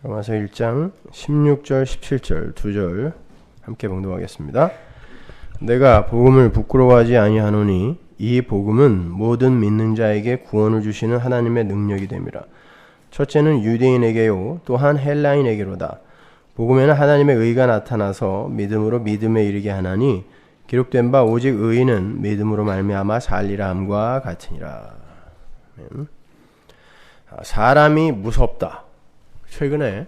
로마서 1장 16절 17절 2절 함께 봉독하겠습니다. 내가 복음을 부끄러워하지 아니하노니 이 복음은 모든 믿는 자에게 구원을 주시는 하나님의 능력이 됨이라. 첫째는 유대인에게요 또한 헬라인에게로다. 복음에는 하나님의 의가 나타나서 믿음으로 믿음에 이르게 하나니 기록된 바 오직 의인은 믿음으로 말미암아 살리라 함과 같으니라. 사람이 무섭다. 최근에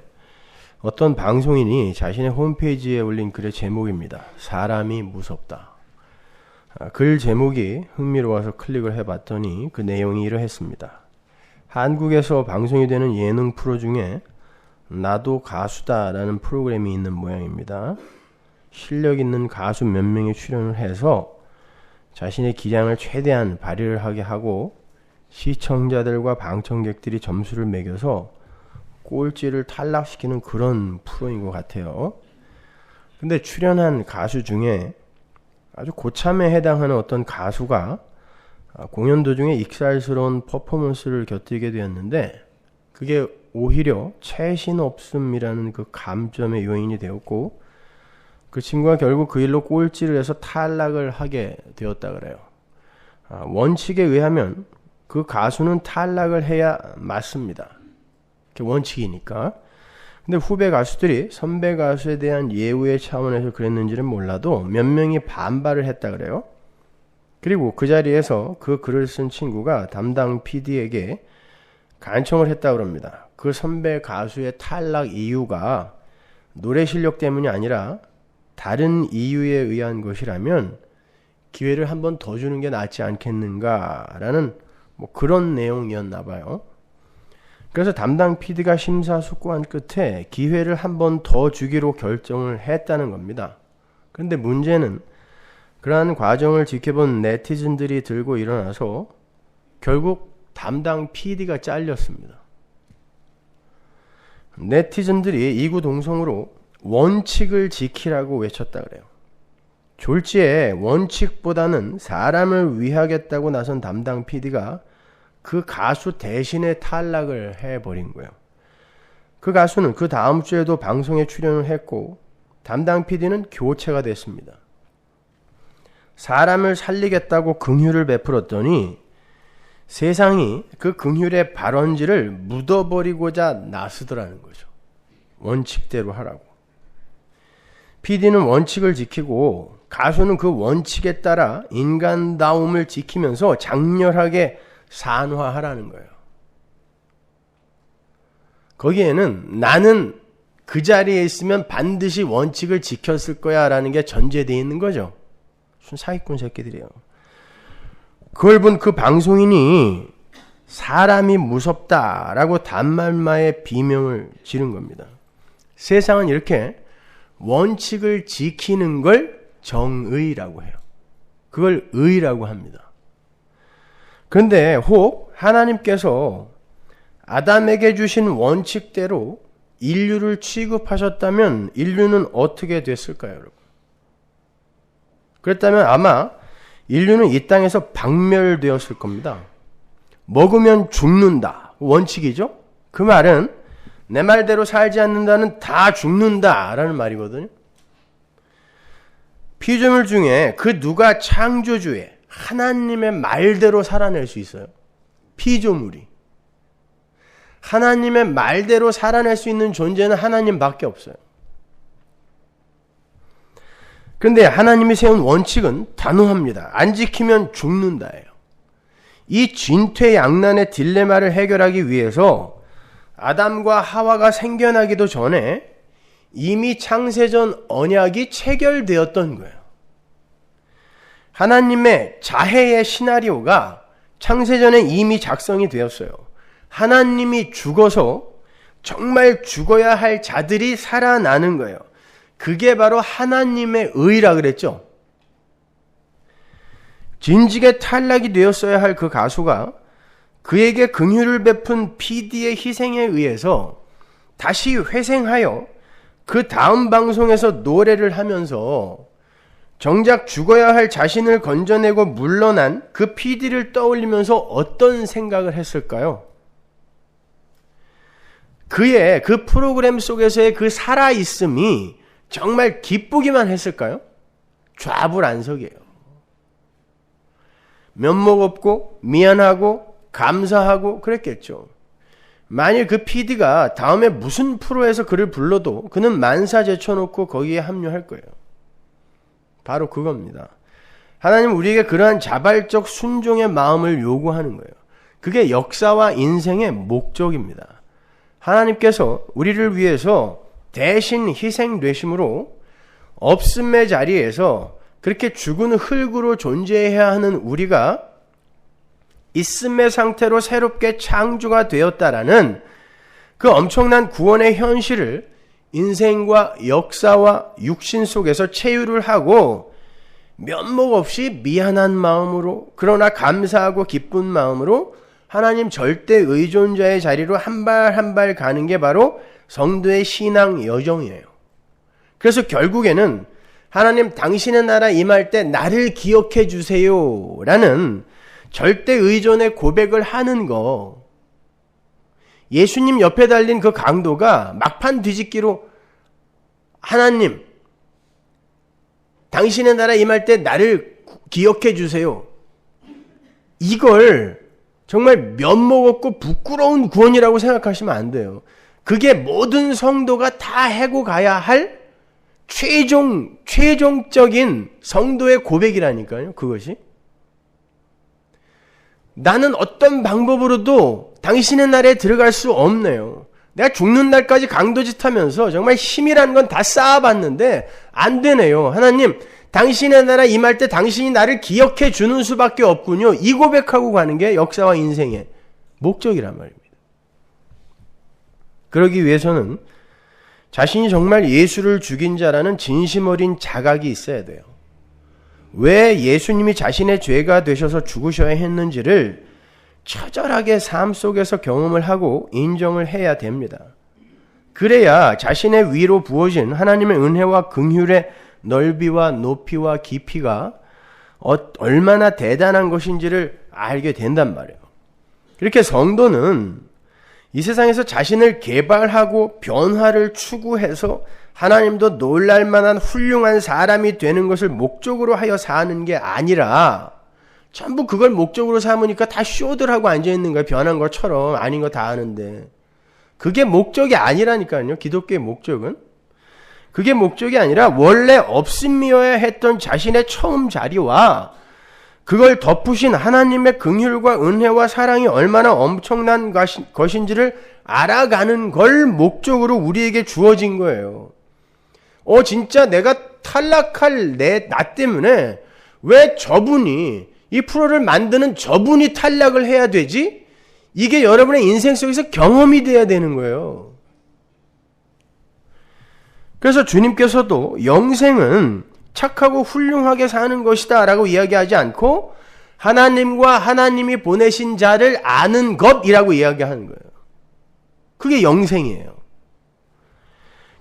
어떤 방송인이 자신의 홈페이지에 올린 글의 제목입니다. 사람이 무섭다. 글 제목이 흥미로워서 클릭을 해봤더니 그 내용이 이러했습니다. 한국에서 방송이 되는 예능 프로 중에 나도 가수다라는 프로그램이 있는 모양입니다. 실력 있는 가수 몇 명이 출연을 해서 자신의 기량을 최대한 발휘를 하게 하고 시청자들과 방청객들이 점수를 매겨서 꼴찌를 탈락시키는 그런 프로인 것 같아요. 근데 출연한 가수 중에 아주 고참에 해당하는 어떤 가수가 공연 도중에 익살스러운 퍼포먼스를 곁들이게 되었는데 그게 오히려 채신 없음이라는 그 감점의 요인이 되었고 그 친구가 결국 그 일로 꼴찌를 해서 탈락을 하게 되었다 그래요. 원칙에 의하면 그 가수는 탈락을 해야 맞습니다. 원칙이니까. 근데 후배 가수들이 선배 가수에 대한 예우의 차원에서 그랬는지는 몰라도 몇 명이 반발을 했다 그래요. 그리고 그 자리에서 그 글을 쓴 친구가 담당 PD에게 간청을 했다 그럽니다. 그 선배 가수의 탈락 이유가 노래 실력 때문이 아니라 다른 이유에 의한 것이라면 기회를 한 번 더 주는 게 낫지 않겠는가라는 그런 내용이었나 봐요. 그래서 담당 PD가 심사숙고한 끝에 기회를 한 번 더 주기로 결정을 했다는 겁니다. 그런데 문제는 그러한 과정을 지켜본 네티즌들이 들고 일어나서 결국 담당 PD가 잘렸습니다. 네티즌들이 이구동성으로 원칙을 지키라고 외쳤다 그래요. 졸지에 원칙보다는 사람을 위하겠다고 나선 담당 PD가 그 가수 대신에 탈락을 해버린 거예요. 그 가수는 그 다음 주에도 방송에 출연을 했고 담당 PD는 교체가 됐습니다. 사람을 살리겠다고 긍휼을 베풀었더니 세상이 그 긍휼의 발원지를 묻어버리고자 나서더라는 거죠. 원칙대로 하라고. PD는 원칙을 지키고 가수는 그 원칙에 따라 인간다움을 지키면서 장렬하게 산화하라는 거예요. 거기에는 나는 그 자리에 있으면 반드시 원칙을 지켰을 거야 라는 게 전제되어 있는 거죠. 무슨 사기꾼 새끼들이에요. 그걸 본 그 방송인이 사람이 무섭다라고 단말마의 비명을 지른 겁니다. 세상은 이렇게 원칙을 지키는 걸 정의라고 해요. 그걸 의라고 합니다. 그런데 혹 하나님께서 아담에게 주신 원칙대로 인류를 취급하셨다면 인류는 어떻게 됐을까요, 여러분? 그랬다면 아마 인류는 이 땅에서 박멸되었을 겁니다. 먹으면 죽는다. 원칙이죠? 그 말은 내 말대로 살지 않는다는 다 죽는다라는 말이거든요. 피조물 중에 그 누가 창조주에 하나님의 말대로 살아낼 수 있어요? 피조물이. 하나님의 말대로 살아낼 수 있는 존재는 하나님밖에 없어요. 그런데 하나님이 세운 원칙은 단호합니다. 안 지키면 죽는다예요. 이 진퇴양난의 딜레마를 해결하기 위해서 아담과 하와가 생겨나기도 전에 이미 창세전 언약이 체결되었던 거예요. 하나님의 자해의 시나리오가 창세전에 이미 작성이 되었어요. 하나님이 죽어서 정말 죽어야 할 자들이 살아나는 거예요. 그게 바로 하나님의 의라 그랬죠. 진직에 탈락이 되었어야 할 그 가수가 그에게 긍휼을 베푼 PD의 희생에 의해서 다시 회생하여 그 다음 방송에서 노래를 하면서 정작 죽어야 할 자신을 건져내고 물러난 그 PD를 떠올리면서 어떤 생각을 했을까요? 그의 그 프로그램 속에서의 그 살아있음이 정말 기쁘기만 했을까요? 좌불안석이에요. 면목 없고 미안하고 감사하고 그랬겠죠. 만일 그 PD가 다음에 무슨 프로에서 그를 불러도 그는 만사 제쳐놓고 거기에 합류할 거예요. 바로 그겁니다. 하나님은 우리에게 그러한 자발적 순종의 마음을 요구하는 거예요. 그게 역사와 인생의 목적입니다. 하나님께서 우리를 위해서 대신 희생되심으로 없음의 자리에서 그렇게 죽은 흙으로 존재해야 하는 우리가 있음의 상태로 새롭게 창조가 되었다라는 그 엄청난 구원의 현실을 인생과 역사와 육신 속에서 체유를 하고 면목 없이 미안한 마음으로 그러나 감사하고 기쁜 마음으로 하나님 절대 의존자의 자리로 한 발 한 발 가는 게 바로 성도의 신앙 여정이에요. 그래서 결국에는 하나님 당신의 나라 임할 때 나를 기억해 주세요 라는 절대 의존의 고백을 하는 거. 예수님 옆에 달린 그 강도가 막판 뒤집기로 하나님 당신의 나라 임할 때 나를 기억해 주세요. 이걸 정말 면목 없고 부끄러운 구원이라고 생각하시면 안 돼요. 그게 모든 성도가 다 해고 가야 할 최종적인 성도의 고백이라니까요. 그것이. 나는 어떤 방법으로도 당신의 나라에 들어갈 수 없네요. 내가 죽는 날까지 강도짓 하면서 정말 힘이라는 건 다 쌓아봤는데 안 되네요. 하나님, 당신의 나라 임할 때 당신이 나를 기억해 주는 수밖에 없군요. 이 고백하고 가는 게 역사와 인생의 목적이란 말입니다. 그러기 위해서는 자신이 정말 예수를 죽인 자라는 진심 어린 자각이 있어야 돼요. 왜 예수님이 자신의 죄가 되셔서 죽으셔야 했는지를 처절하게 삶 속에서 경험을 하고 인정을 해야 됩니다. 그래야 자신의 위로 부어진 하나님의 은혜와 긍휼의 넓이와 높이와 깊이가 얼마나 대단한 것인지를 알게 된단 말이에요. 그렇게 성도는 이 세상에서 자신을 개발하고 변화를 추구해서 하나님도 놀랄만한 훌륭한 사람이 되는 것을 목적으로 하여 사는 게 아니라 전부 그걸 목적으로 삼으니까 다 쇼들 하고 앉아있는 거예요. 변한 것처럼 아닌 거 다 아는데. 그게 목적이 아니라니까요. 기독교의 목적은. 그게 목적이 아니라 원래 없음이어야 했던 자신의 처음 자리와 그걸 덮으신 하나님의 긍휼과 은혜와 사랑이 얼마나 엄청난 것인지를 알아가는 걸 목적으로 우리에게 주어진 거예요. 진짜 내가 탈락할 나 때문에 왜 저분이 이 프로를 만드는 저분이 탈락을 해야 되지? 이게 여러분의 인생 속에서 경험이 돼야 되는 거예요. 그래서 주님께서도 영생은 착하고 훌륭하게 사는 것이다 라고 이야기하지 않고 하나님과 하나님이 보내신 자를 아는 것이라고 이야기하는 거예요. 그게 영생이에요.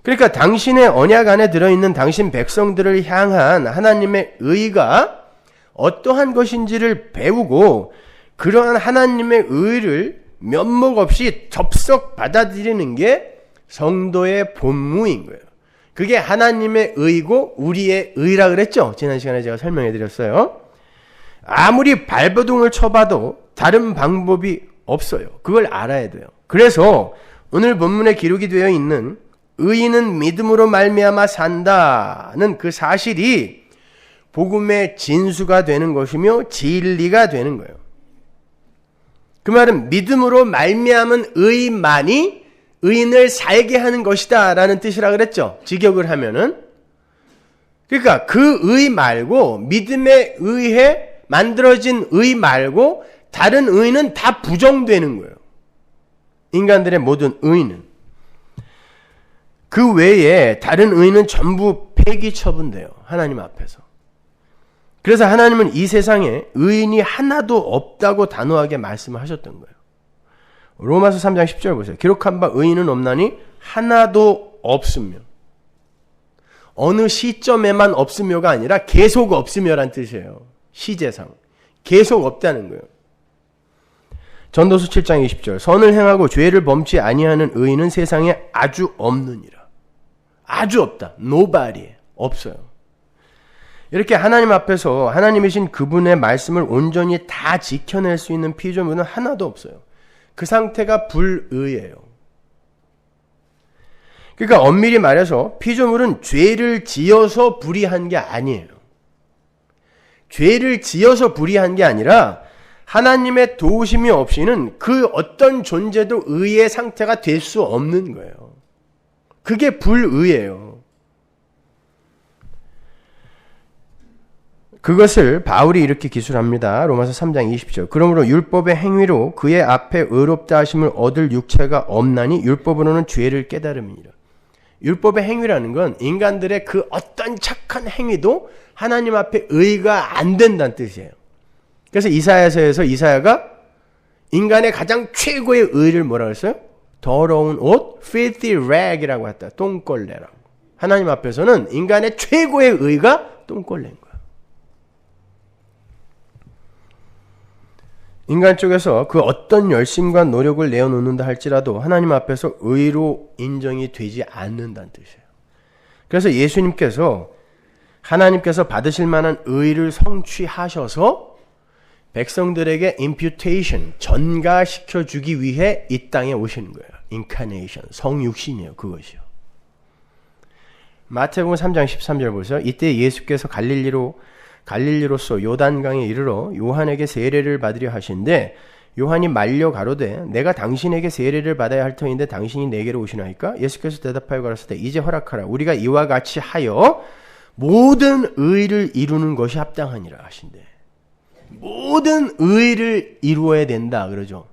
그러니까 당신의 언약 안에 들어있는 당신 백성들을 향한 하나님의 의가 어떠한 것인지를 배우고 그러한 하나님의 의를 면목 없이 접속 받아들이는 게 성도의 본무인 거예요. 그게 하나님의 의고 우리의 의라 그랬죠? 지난 시간에 제가 설명해 드렸어요. 아무리 발버둥을 쳐봐도 다른 방법이 없어요. 그걸 알아야 돼요. 그래서 오늘 본문에 기록이 되어 있는 의인은 믿음으로 말미암아 산다는 그 사실이 복음의 진수가 되는 것이며 진리가 되는 거예요. 그 말은 믿음으로 말미암은 의만이 의인을 살게 하는 것이다 라는 뜻이라 그랬죠. 직역을 하면은. 그러니까 그 의 말고 믿음에 의해 만들어진 의 말고 다른 의는 다 부정되는 거예요. 인간들의 모든 의는. 그 외에 다른 의는 전부 폐기 처분돼요. 하나님 앞에서. 그래서 하나님은 이 세상에 의인이 하나도 없다고 단호하게 말씀하셨던 거예요. 로마서 3장 10절 보세요. 기록한 바 의인은 없나니 하나도 없으며. 어느 시점에만 없으며가 아니라 계속 없으며란 뜻이에요. 시제상. 계속 없다는 거예요. 전도서 7장 20절 선을 행하고 죄를 범치 아니하는 의인은 세상에 아주 없느니라. 아주 없다. nobody. 없어요. 이렇게 하나님 앞에서 하나님이신 그분의 말씀을 온전히 다 지켜낼 수 있는 피조물은 하나도 없어요. 그 상태가 불의예요. 그러니까 엄밀히 말해서 피조물은 죄를 지어서 불의한 게 아니에요. 죄를 지어서 불의한 게 아니라 하나님의 도우심이 없이는 그 어떤 존재도 의의 상태가 될 수 없는 거예요. 그게 불의예요. 그것을 바울이 이렇게 기술합니다. 로마서 3장 20절. 그러므로 율법의 행위로 그의 앞에 의롭다 하심을 얻을 육체가 없나니 율법으로는 죄를 깨달음이니라. 율법의 행위라는 건 인간들의 그 어떤 착한 행위도 하나님 앞에 의가 안 된다는 뜻이에요. 그래서 이사야서에서 이사야가 인간의 가장 최고의 의를 뭐라고 했어요? 더러운 옷, filthy rag이라고 했다. 똥걸레라고. 하나님 앞에서는 인간의 최고의 의가 똥걸레인 거야. 인간 쪽에서 그 어떤 열심과 노력을 내어놓는다 할지라도 하나님 앞에서 의로 인정이 되지 않는다는 뜻이에요. 그래서 예수님께서 하나님께서 받으실 만한 의를 성취하셔서 백성들에게 imputation, 전가시켜주기 위해 이 땅에 오시는 거예요. incarnation, 성육신이에요. 그것이요. 마태복음 3장 13절 보세요. 이때 예수께서 갈릴리로서 요단강에 이르러 요한에게 세례를 받으려 하신데 요한이 말려 가로되 내가 당신에게 세례를 받아야 할 터인데 당신이 내게로 오시나이까? 예수께서 대답하여 가라사대 이제 허락하라. 우리가 이와 같이 하여 모든 의를 이루는 것이 합당하니라 하신대. 모든 의를 이루어야 된다 그러죠.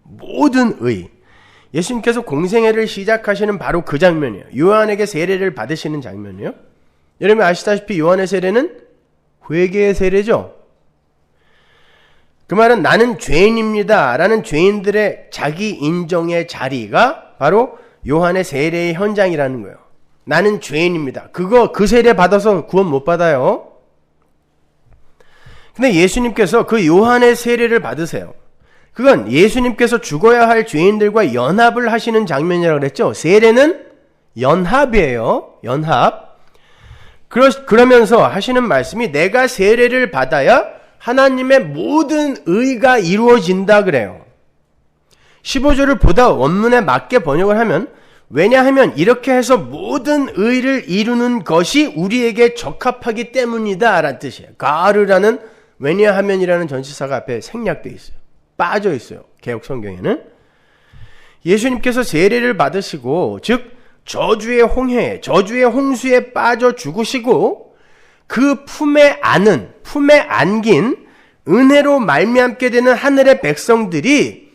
모든 의. 예수님께서 공생애를 시작하시는 바로 그 장면이에요. 요한에게 세례를 받으시는 장면이에요. 여러분 아시다시피 요한의 세례는 회개의 세례죠. 그 말은 나는 죄인입니다 라는 죄인들의 자기 인정의 자리가 바로 요한의 세례의 현장이라는 거예요. 나는 죄인입니다. 그 세례 받아서 구원 못 받아요. 근데 예수님께서 그 요한의 세례를 받으세요. 그건 예수님께서 죽어야 할 죄인들과 연합을 하시는 장면이라고 그랬죠. 세례는 연합이에요. 연합. 그러면서 하시는 말씀이 내가 세례를 받아야 하나님의 모든 의가 이루어진다 그래요. 15절을 보다 원문에 맞게 번역을 하면 왜냐하면 이렇게 해서 모든 의를 이루는 것이 우리에게 적합하기 때문이다 라는 뜻이에요. 가르라는 왜냐하면이라는 전치사가 앞에 생략되어 있어요. 빠져 있어요. 개역 성경에는. 예수님께서 세례를 받으시고 즉 저주의 홍해에 저주의 홍수에 빠져 죽으시고 그 품에 안긴 은혜로 말미암게 되는 하늘의 백성들이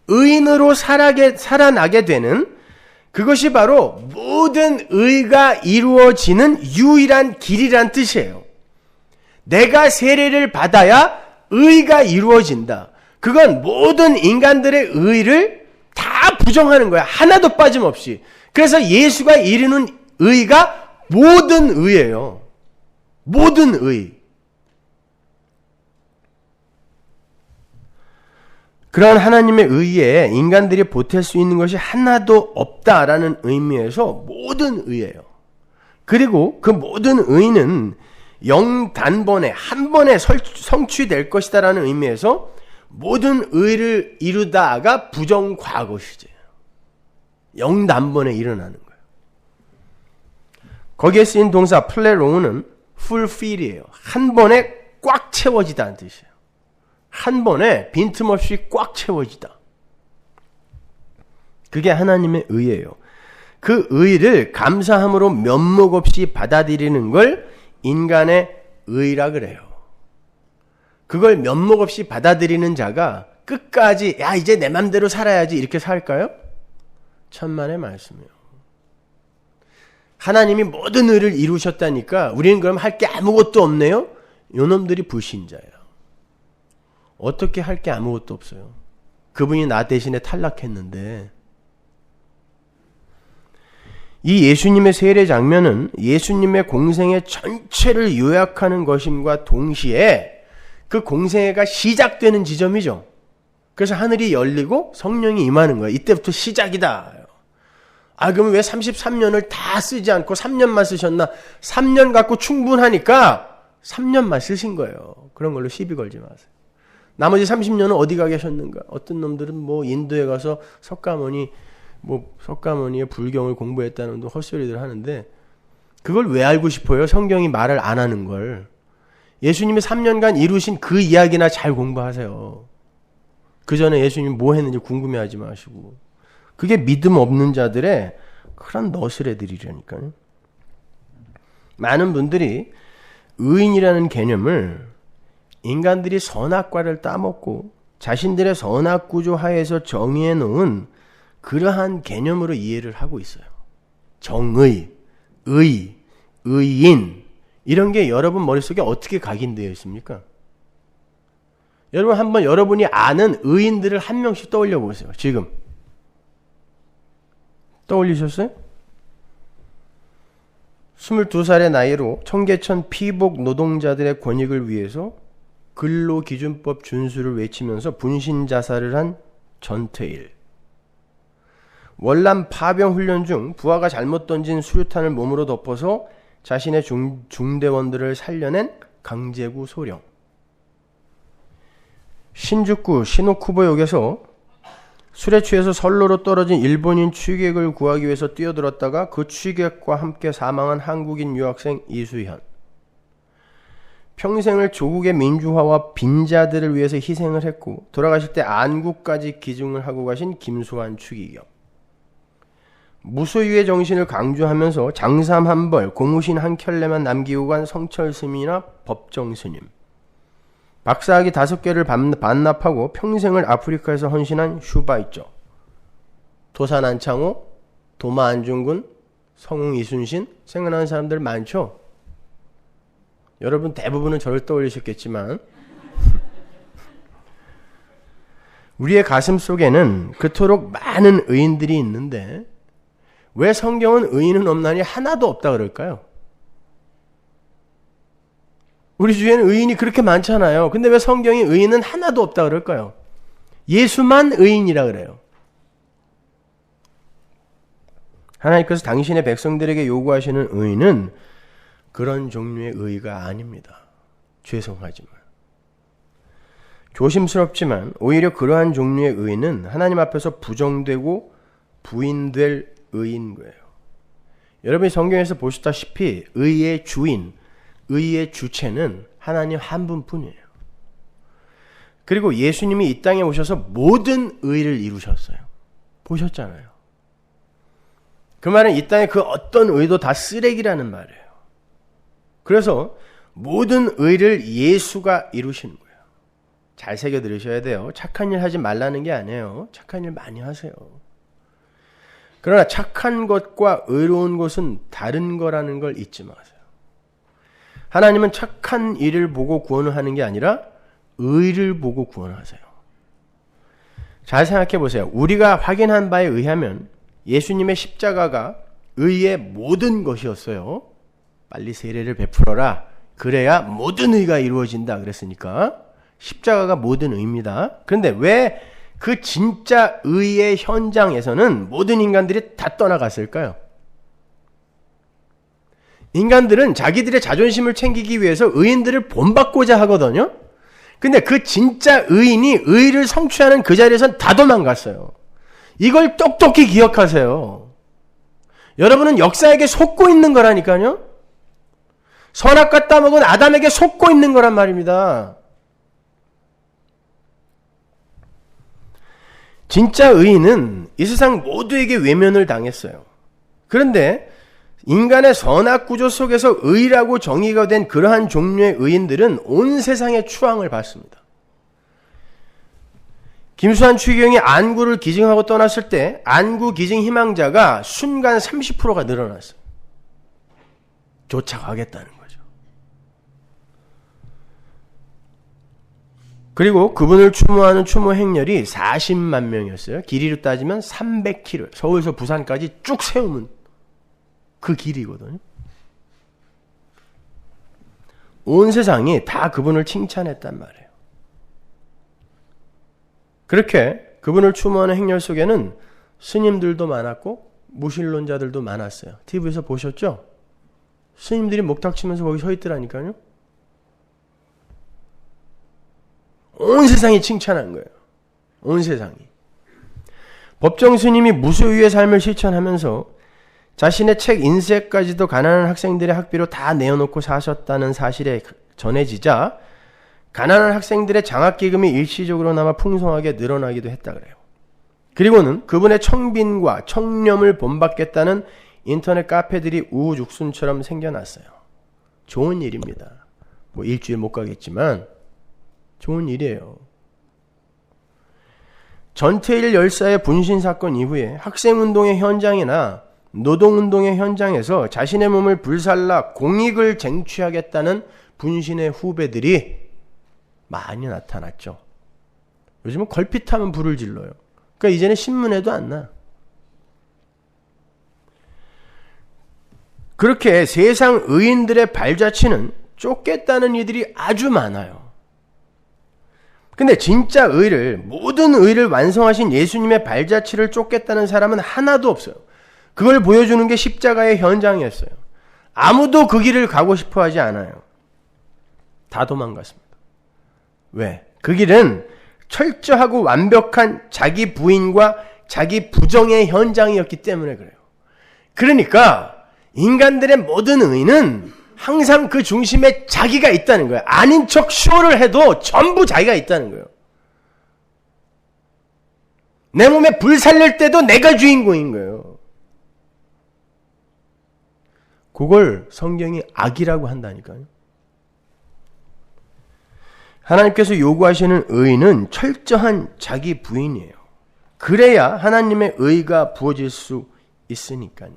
의인으로 살아나게 되는 그것이 바로 모든 의가 이루어지는 유일한 길이란 뜻이에요. 내가 세례를 받아야 의가 이루어진다. 그건 모든 인간들의 의를 다 부정하는 거야. 하나도 빠짐없이. 그래서 예수가 이루는 의가 모든 의예요. 모든 의. 그러한 하나님의 의에 인간들이 보탤 수 있는 것이 하나도 없다라는 의미에서 모든 의예요. 그리고 그 모든 의는 영단번에 한 번에 성취될 것이다라는 의미에서 모든 의를 이루다가 부정과거 시제예요. 영단번에 일어나는 거예요. 거기에 쓰인 동사 플레로우는 fulfill이에요. 한 번에 꽉 채워지다는 뜻이에요. 한 번에 빈틈없이 꽉 채워지다. 그게 하나님의 의예요. 그 의를 감사함으로 면목 없이 받아들이는 걸 인간의 의라 그래요. 그걸 면목 없이 받아들이는 자가 끝까지 야 이제 내 맘대로 살아야지 이렇게 살까요? 천만의 말씀이에요. 하나님이 모든 의를 이루셨다니까 우리는 그럼 할 게 아무것도 없네요? 요놈들이 불신자예요. 어떻게 할 게 아무것도 없어요. 그분이 나 대신에 탈락했는데. 이 예수님의 세례 장면은 예수님의 공생애 전체를 요약하는 것임과 동시에 그 공생애가 시작되는 지점이죠. 그래서 하늘이 열리고 성령이 임하는 거예요. 이때부터 시작이다. 그러면 왜 33년을 다 쓰지 않고 3년만 쓰셨나? 3년 갖고 충분하니까 3년만 쓰신 거예요. 그런 걸로 시비 걸지 마세요. 나머지 30년은 어디 가 계셨는가? 어떤 놈들은 인도에 가서 석가모니의 불경을 공부했다는 헛소리들 하는데, 그걸 왜 알고 싶어요? 성경이 말을 안 하는 걸. 예수님이 3년간 이루신 그 이야기나 잘 공부하세요. 그 전에 예수님이 뭐 했는지 궁금해하지 마시고. 그게 믿음 없는 자들의 그런 너스레들이라니까요. 많은 분들이 의인이라는 개념을 인간들이 선악과를 따먹고 자신들의 선악구조 하에서 정의해 놓은 그러한 개념으로 이해를 하고 있어요. 정의, 의, 의인, 이런 게 여러분 머릿속에 어떻게 각인되어 있습니까? 여러분 한번 여러분이 아는 의인들을 한 명씩 떠올려 보세요. 지금 떠올리셨어요? 22살의 나이로 청계천 피복 노동자들의 권익을 위해서 근로기준법 준수를 외치면서 분신자살을 한 전태일. 월남 파병 훈련 중 부하가 잘못 던진 수류탄을 몸으로 덮어서 자신의 중대원들을 살려낸 강제구 소령. 신주쿠 시노쿠보역에서 술에 취해서 선로로 떨어진 일본인 취객을 구하기 위해서 뛰어들었다가 그 취객과 함께 사망한 한국인 유학생 이수현. 평생을 조국의 민주화와 빈자들을 위해서 희생을 했고 돌아가실 때 안구까지 기증을 하고 가신 김수환 추기경. 무소유의 정신을 강조하면서 장삼 한 벌, 고무신 한 켤레만 남기고 간 성철 스님이나 법정 스님. 박사학위 5개를 반납하고 평생을 아프리카에서 헌신한 슈바이처. 도산 안창호, 도마 안중근, 성웅 이순신, 생각나는 사람들 많죠? 여러분 대부분은 저를 떠올리셨겠지만 우리의 가슴 속에는 그토록 많은 의인들이 있는데 왜 성경은 의인은 없나니 하나도 없다 그럴까요? 우리 주위에는 의인이 그렇게 많잖아요. 근데 왜 성경이 의인은 하나도 없다 그럴까요? 예수만 의인이라 그래요. 하나님께서 당신의 백성들에게 요구하시는 의인은 그런 종류의 의가 아닙니다. 죄송하지만. 조심스럽지만 오히려 그러한 종류의 의인은 하나님 앞에서 부정되고 부인될 의인 거예요. 여러분이 성경에서 보셨다시피 의의 주인, 의의 주체는 하나님 한 분뿐이에요. 그리고 예수님이 이 땅에 오셔서 모든 의를 이루셨어요. 보셨잖아요. 그 말은 이 땅에 그 어떤 의도 다 쓰레기라는 말이에요. 그래서 모든 의를 예수가 이루시는 거예요. 잘 새겨 들으셔야 돼요. 착한 일 하지 말라는 게 아니에요. 착한 일 많이 하세요. 그러나 착한 것과 의로운 것은 다른 거라는 걸 잊지 마세요. 하나님은 착한 일을 보고 구원을 하는 게 아니라 의를 보고 구원하세요. 잘 생각해 보세요. 우리가 확인한 바에 의하면 예수님의 십자가가 의의 모든 것이었어요. 빨리 세례를 베풀어라. 그래야 모든 의가 이루어진다 그랬으니까 십자가가 모든 의입니다. 그런데 왜 그 진짜 의의 현장에서는 모든 인간들이 다 떠나갔을까요? 인간들은 자기들의 자존심을 챙기기 위해서 의인들을 본받고자 하거든요. 근데 그 진짜 의인이 의를 성취하는 그 자리에선 다 도망갔어요. 이걸 똑똑히 기억하세요. 여러분은 역사에게 속고 있는 거라니까요. 선악과 따먹은 아담에게 속고 있는 거란 말입니다. 진짜 의인은 이 세상 모두에게 외면을 당했어요. 그런데 인간의 선악 구조 속에서 의라고 정의가 된 그러한 종류의 의인들은 온 세상의 추앙을 받습니다. 김수환 추기경이 안구를 기증하고 떠났을 때 안구 기증 희망자가 순간 30%가 늘어났어요. 쫓아가겠다는 거죠. 그리고 그분을 추모하는 추모 행렬이 40만 명이었어요. 길이로 따지면 300km. 서울에서 부산까지 쭉 세우면 그 길이거든요. 온 세상이 다 그분을 칭찬했단 말이에요. 그렇게 그분을 추모하는 행렬 속에는 스님들도 많았고 무신론자들도 많았어요. TV에서 보셨죠? 스님들이 목탁치면서 거기 서 있더라니까요. 온 세상이 칭찬한 거예요. 온 세상이. 법정 스님이 무소유의 삶을 실천하면서 자신의 책 인쇄까지도 가난한 학생들의 학비로 다 내어놓고 사셨다는 사실에 전해지자 가난한 학생들의 장학기금이 일시적으로나마 풍성하게 늘어나기도 했다 그래요. 그리고는 그분의 청빈과 청렴을 본받겠다는 인터넷 카페들이 우후죽순처럼 생겨났어요. 좋은 일입니다. 뭐 일주일 못 가겠지만 좋은 일이에요. 전태일 열사의 분신사건 이후에 학생운동의 현장이나 노동운동의 현장에서 자신의 몸을 불살라 공익을 쟁취하겠다는 분신의 후배들이 많이 나타났죠. 요즘은 걸핏하면 불을 질러요. 그러니까 이제는 신문에도 안 나. 그렇게 세상 의인들의 발자취는 쫓겠다는 이들이 아주 많아요. 근데 진짜 의를, 모든 의를 완성하신 예수님의 발자취를 쫓겠다는 사람은 하나도 없어요. 그걸 보여주는 게 십자가의 현장이었어요. 아무도 그 길을 가고 싶어 하지 않아요. 다 도망갔습니다. 왜? 그 길은 철저하고 완벽한 자기 부인과 자기 부정의 현장이었기 때문에 그래요. 그러니까 인간들의 모든 의는 항상 그 중심에 자기가 있다는 거예요. 아닌 척 쇼를 해도 전부 자기가 있다는 거예요. 내 몸에 불 살릴 때도 내가 주인공인 거예요. 그걸 성경이 악이라고 한다니까요. 하나님께서 요구하시는 의는 철저한 자기 부인이에요. 그래야 하나님의 의가 부어질 수 있으니까요.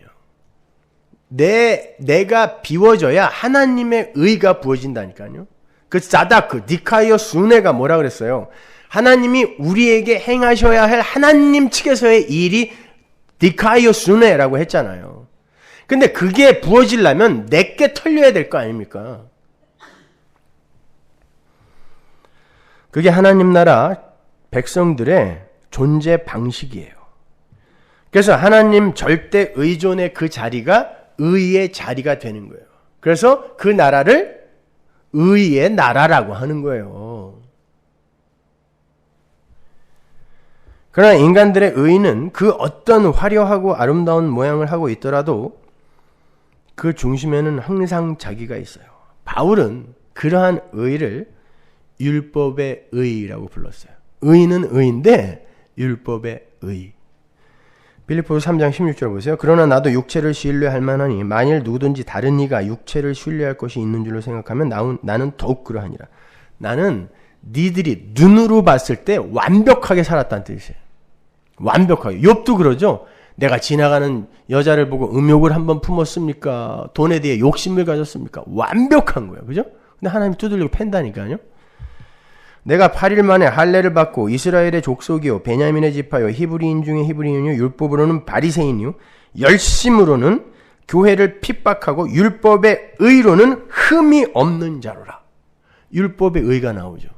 내가 비워져야 하나님의 의가 부어진다니까요. 그 사다크, 니카이어 순회가 뭐라 그랬어요? 하나님이 우리에게 행하셔야 할 하나님 측에서의 일이 니카이어 순회라고 했잖아요. 근데 그게 부어지려면 내게 털려야 될 거 아닙니까? 그게 하나님 나라 백성들의 존재 방식이에요. 그래서 하나님 절대 의존의 그 자리가 의의 자리가 되는 거예요. 그래서 그 나라를 의의 나라라고 하는 거예요. 그러나 인간들의 의는 그 어떤 화려하고 아름다운 모양을 하고 있더라도 그 중심에는 항상 자기가 있어요. 바울은 그러한 의를 율법의 의라고 불렀어요. 의는 의인데 율법의 의. 빌립보서 3장 16절 보세요. 그러나 나도 육체를 신뢰할 만하니 만일 누구든지 다른 이가 육체를 신뢰할 것이 있는 줄로 생각하면 나는 더욱 그러하니라. 나는 니들이 눈으로 봤을 때 완벽하게 살았다는 뜻이에요. 완벽하게. 욥도 그러죠. 내가 지나가는 여자를 보고 음욕을 한번 품었습니까? 돈에 대해 욕심을 가졌습니까? 완벽한 거예요. 그죠? 근데 하나님이 두들리고 팬다니까요. 내가 8일 만에 할례를 받고 이스라엘의 족속이요 베냐민의 지파요 히브리인 중에 히브리인이요 율법으로는 바리새인이요 열심으로는 교회를 핍박하고 율법의 의로는 흠이 없는 자로라. 율법의 의가 나오죠.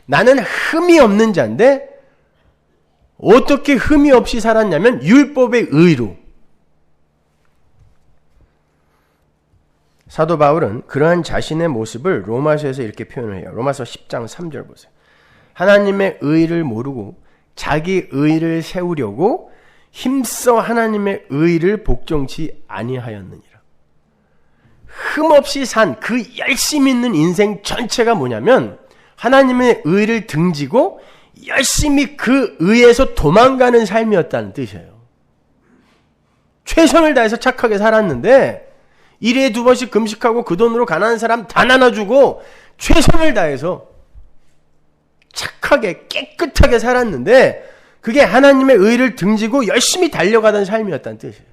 나는 흠이 없는 자인데 어떻게 흠이 없이 살았냐면 율법의 의로. 사도 바울은 그러한 자신의 모습을 로마서에서 이렇게 표현을 해요. 로마서 10장 3절 보세요. 하나님의 의를 모르고 자기 의를 세우려고 힘써 하나님의 의를 복종치 아니하였느니라. 흠없이 산 그 열심 있는 인생 전체가 뭐냐면 하나님의 의를 등지고 열심히 그 의에서 도망가는 삶이었다는 뜻이에요. 최선을 다해서 착하게 살았는데 1회에 2번씩 금식하고 그 돈으로 가난한 사람 다 나눠주고 최선을 다해서 착하게 깨끗하게 살았는데 그게 하나님의 의를 등지고 열심히 달려가던 삶이었다는 뜻이에요.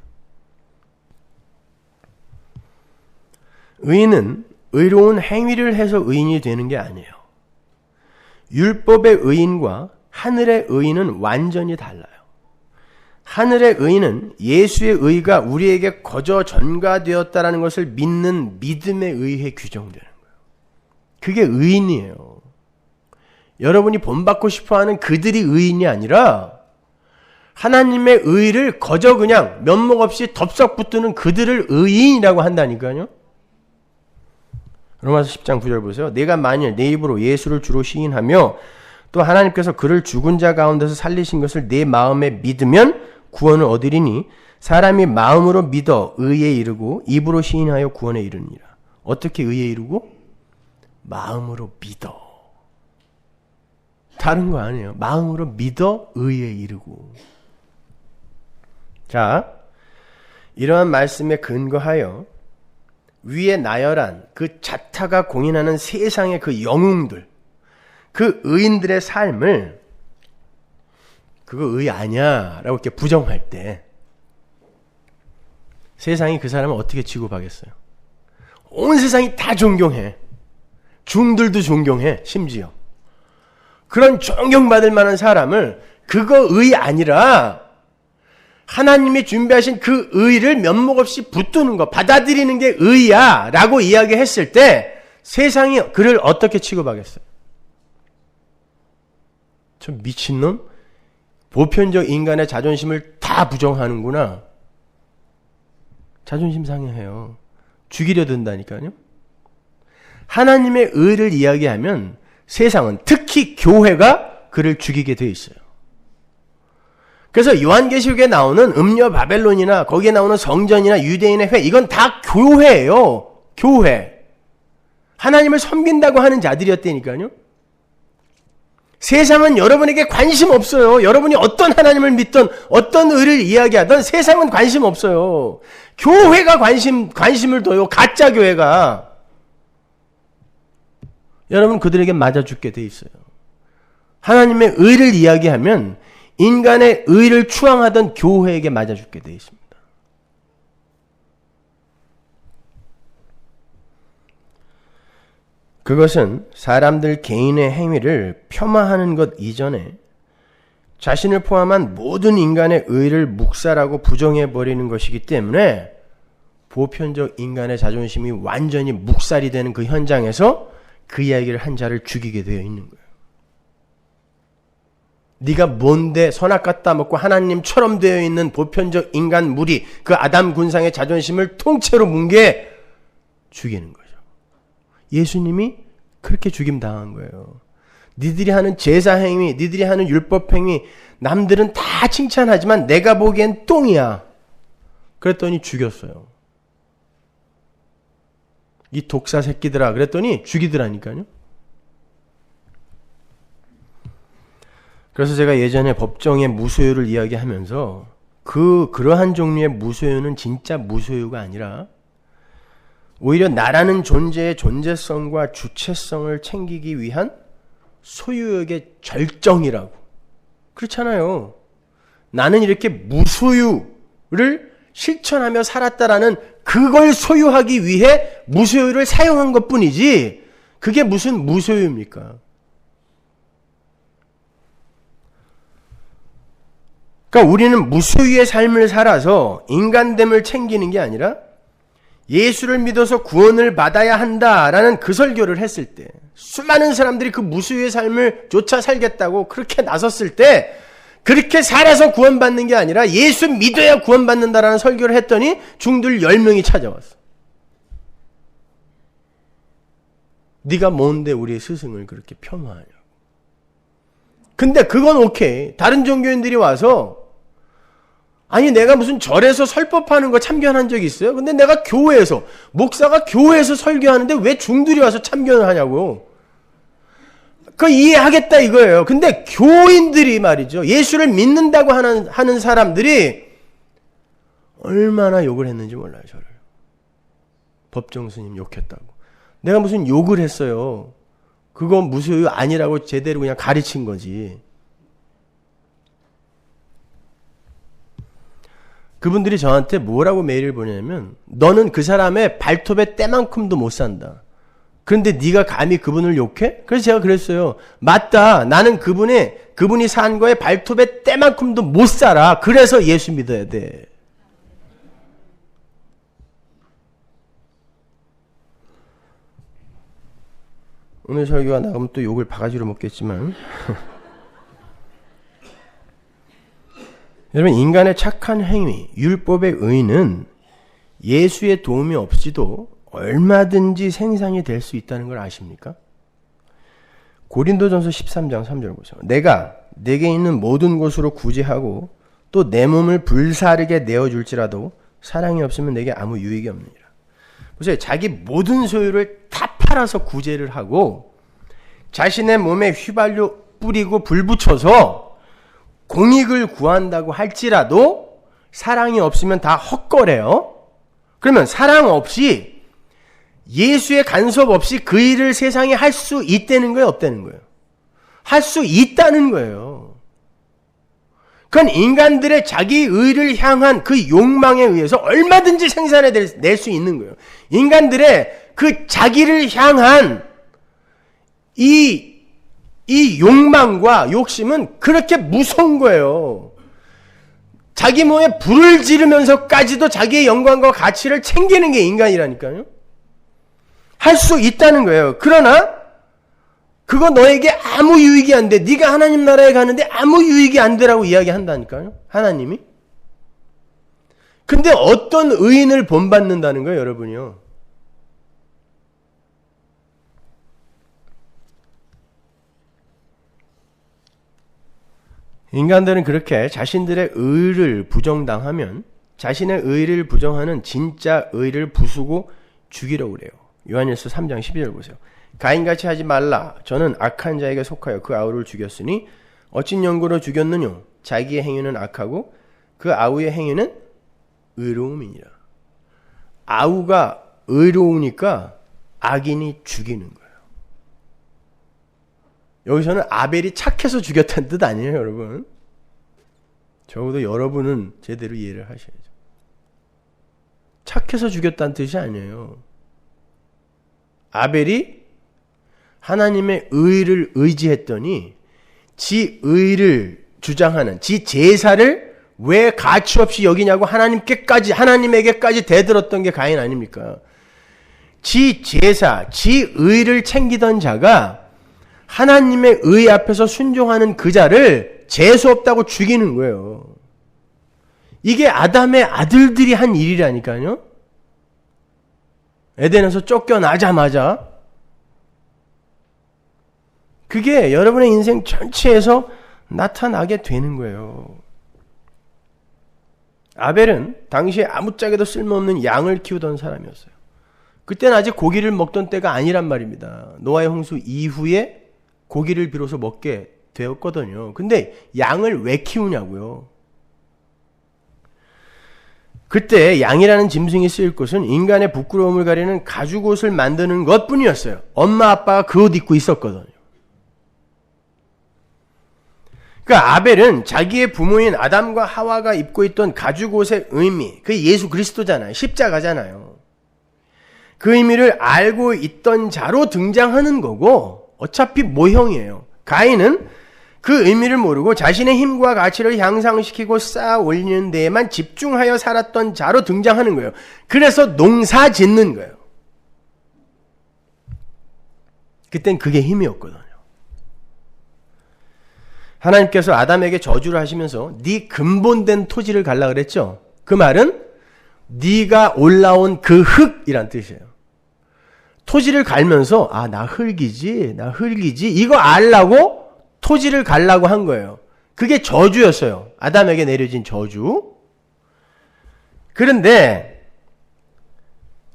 의인은 의로운 행위를 해서 의인이 되는 게 아니에요. 율법의 의인과 하늘의 의인은 완전히 달라요. 하늘의 의인은 예수의 의가 우리에게 거저 전가되었다라는 것을 믿는 믿음에 의해 규정되는 거예요. 그게 의인이에요. 여러분이 본받고 싶어하는 그들이 의인이 아니라 하나님의 의를 거저 그냥 면목 없이 덥석 붙드는 그들을 의인이라고 한다니까요. 로마서 10장 9절 보세요. 내가 만일 내 입으로 예수를 주로 시인하며 또 하나님께서 그를 죽은 자 가운데서 살리신 것을 내 마음에 믿으면 구원을 얻으리니 사람이 마음으로 믿어 의에 이르고 입으로 시인하여 구원에 이르니라. 어떻게 의에 이르고? 마음으로 믿어. 다른 거 아니에요. 마음으로 믿어 의에 이르고. 자, 이러한 말씀에 근거하여 위에 나열한 그 자타가 공인하는 세상의 그 영웅들, 그 의인들의 삶을 그거 의 아니야 라고 이렇게 부정할 때 세상이 그 사람을 어떻게 취급하겠어요? 온 세상이 다 존경해. 중들도 존경해. 심지어 그런 존경받을 만한 사람을 그거 의 아니라 하나님이 준비하신 그 의를 면목 없이 붙드는 거, 받아들이는 게 의야 라고 이야기했을 때 세상이 그를 어떻게 취급하겠어요? 저 미친놈? 보편적 인간의 자존심을 다 부정하는구나. 자존심 상해해요. 죽이려 든다니까요. 하나님의 의를 이야기하면 세상은, 특히 교회가 그를 죽이게 돼 있어요. 그래서 요한계시록에 나오는 음녀 바벨론이나 거기에 나오는 성전이나 유대인의 회, 이건 다 교회예요. 교회. 하나님을 섬긴다고 하는 자들이었다니까요. 세상은 여러분에게 관심 없어요. 여러분이 어떤 하나님을 믿던 어떤 의를 이야기하던 세상은 관심 없어요. 교회가 관심을 둬요. 가짜 교회가. 여러분 그들에게 맞아 죽게 돼 있어요. 하나님의 의를 이야기하면 인간의 의를 추앙하던 교회에게 맞아 죽게 돼 있습니다. 그것은 사람들 개인의 행위를 폄하하는 것 이전에 자신을 포함한 모든 인간의 의를 묵살하고 부정해버리는 것이기 때문에 보편적 인간의 자존심이 완전히 묵살이 되는 그 현장에서 그 이야기를 한 자를 죽이게 되어 있는 거예요. 네가 뭔데 선악 갖다 먹고 하나님처럼 되어 있는 보편적 인간 무리, 그 아담 군상의 자존심을 통째로 뭉개 죽이는 거예요. 예수님이 그렇게 죽임당한 거예요. 니들이 하는 제사 행위, 니들이 하는 율법 행위, 남들은 다 칭찬하지만 내가 보기엔 똥이야. 그랬더니 죽였어요. 이 독사 새끼들아 그랬더니 죽이더라니까요. 그래서 제가 예전에 법정의 무소유를 이야기하면서 그러한 종류의 무소유는 진짜 무소유가 아니라 오히려 나라는 존재의 존재성과 주체성을 챙기기 위한 소유욕의 절정이라고. 그렇잖아요. 나는 이렇게 무소유를 실천하며 살았다라는 그걸 소유하기 위해 무소유를 사용한 것뿐이지 그게 무슨 무소유입니까? 그러니까 우리는 무소유의 삶을 살아서 인간됨을 챙기는 게 아니라 예수를 믿어서 구원을 받아야 한다라는 그 설교를 했을 때 수많은 사람들이 그 무소유의 삶을 쫓아 살겠다고 그렇게 나섰을 때 그렇게 살아서 구원받는 게 아니라 예수 믿어야 구원받는다라는 설교를 했더니 중들 10명이 찾아왔어. 네가 뭔데 우리의 스승을 그렇게 폄하하냐고. 근데 그건 오케이. 다른 종교인들이 와서 아니 내가 무슨 절에서 설법하는 거 참견한 적이 있어요? 근데 내가 교회에서 목사가 교회에서 설교하는데 왜 중들이 와서 참견을 하냐고. 그거 이해하겠다 이거예요. 근데 교인들이 말이죠. 예수를 믿는다고 하는 사람들이 얼마나 욕을 했는지 몰라요. 저를. 법정 스님 욕했다고. 내가 무슨 욕을 했어요. 그건 무소유 아니라고 제대로 그냥 가르친 거지. 그분들이 저한테 뭐라고 메일을 보내냐면 너는 그 사람의 발톱의 때만큼도 못 산다. 그런데 네가 감히 그분을 욕해? 그래서 제가 그랬어요. 맞다. 나는 그분이 산 거에 발톱의 때만큼도 못 살아. 그래서 예수 믿어야 돼. 오늘 설교가 나가면 또 욕을 바가지로 먹겠지만 여러분, 인간의 착한 행위, 율법의 의는 예수의 도움이 없이도 얼마든지 생산이 될 수 있다는 걸 아십니까? 고린도전서 13장 3절 보세요. 내가 내게 있는 모든 것으로 구제하고 또 내 몸을 불사르게 내어줄지라도 사랑이 없으면 내게 아무 유익이 없느니라. 보세요. 자기 모든 소유를 다 팔아서 구제를 하고 자신의 몸에 휘발유 뿌리고 불 붙여서 공익을 구한다고 할지라도 사랑이 없으면 다 헛거래요. 그러면 사랑 없이 예수의 간섭 없이 그 일을 세상에 할 수 있다는 거예요? 없다는 거예요? 할 수 있다는 거예요. 그건 인간들의 자기 의를 향한 그 욕망에 의해서 얼마든지 생산해낼 수 있는 거예요. 인간들의 그 자기를 향한 이 욕망과 욕심은 그렇게 무서운 거예요. 자기 몸에 불을 지르면서까지도 자기의 영광과 가치를 챙기는 게 인간이라니까요. 할 수 있다는 거예요. 그러나 그거 너에게 아무 유익이 안 돼. 네가 하나님 나라에 가는데 아무 유익이 안 되라고 이야기한다니까요. 하나님이. 근데 어떤 의인을 본받는다는 거예요, 여러분이요. 인간들은 그렇게 자신들의 의를 부정당하면 자신의 의를 부정하는 진짜 의를 부수고 죽이려고 그래요. 요한일서 3장 12절 보세요. 가인같이 하지 말라. 저는 악한 자에게 속하여 그 아우를 죽였으니 어찐 연고로 죽였느뇨. 자기의 행위는 악하고 그 아우의 행위는 의로움이니라. 아우가 의로우니까 악인이 죽이는 거예요. 여기서는 아벨이 착해서 죽였다는 뜻 아니에요, 여러분. 적어도 여러분은 제대로 이해를 하셔야죠. 착해서 죽였다는 뜻이 아니에요. 아벨이 하나님의 의를 의지했더니 지 의를 주장하는 지 제사를 왜 가치 없이 여기냐고 하나님에게까지 대들었던 게 가인 아닙니까? 지 제사, 지 의를 챙기던 자가 하나님의 의 앞에서 순종하는 그 자를 재수 없다고 죽이는 거예요. 이게 아담의 아들들이 한 일이라니까요. 에덴에서 쫓겨나자마자 그게 여러분의 인생 전체에서 나타나게 되는 거예요. 아벨은 당시에 아무짝에도 쓸모없는 양을 키우던 사람이었어요. 그때는 아직 고기를 먹던 때가 아니란 말입니다. 노아의 홍수 이후에 고기를 비로소 먹게 되었거든요. 근데 양을 왜 키우냐고요. 그때 양이라는 짐승이 쓰일 것은 인간의 부끄러움을 가리는 가죽옷을 만드는 것뿐이었어요. 엄마 아빠가 그 옷 입고 있었거든요. 그러니까 아벨은 자기의 부모인 아담과 하와가 입고 있던 가죽옷의 의미, 그게 예수 그리스도잖아요. 십자가잖아요. 그 의미를 알고 있던 자로 등장하는 거고 어차피 모형이에요. 가인은 그 의미를 모르고 자신의 힘과 가치를 향상시키고 쌓아 올리는 데에만 집중하여 살았던 자로 등장하는 거예요. 그래서 농사 짓는 거예요. 그땐 그게 힘이었거든요. 하나님께서 아담에게 저주를 하시면서 네 근본된 토지를 갈라 그랬죠. 그 말은 네가 올라온 그 흙이란 뜻이에요. 토지를 갈면서 나 흙이지 이거 알라고 토지를 갈라고 한 거예요. 그게 저주였어요. 아담에게 내려진 저주. 그런데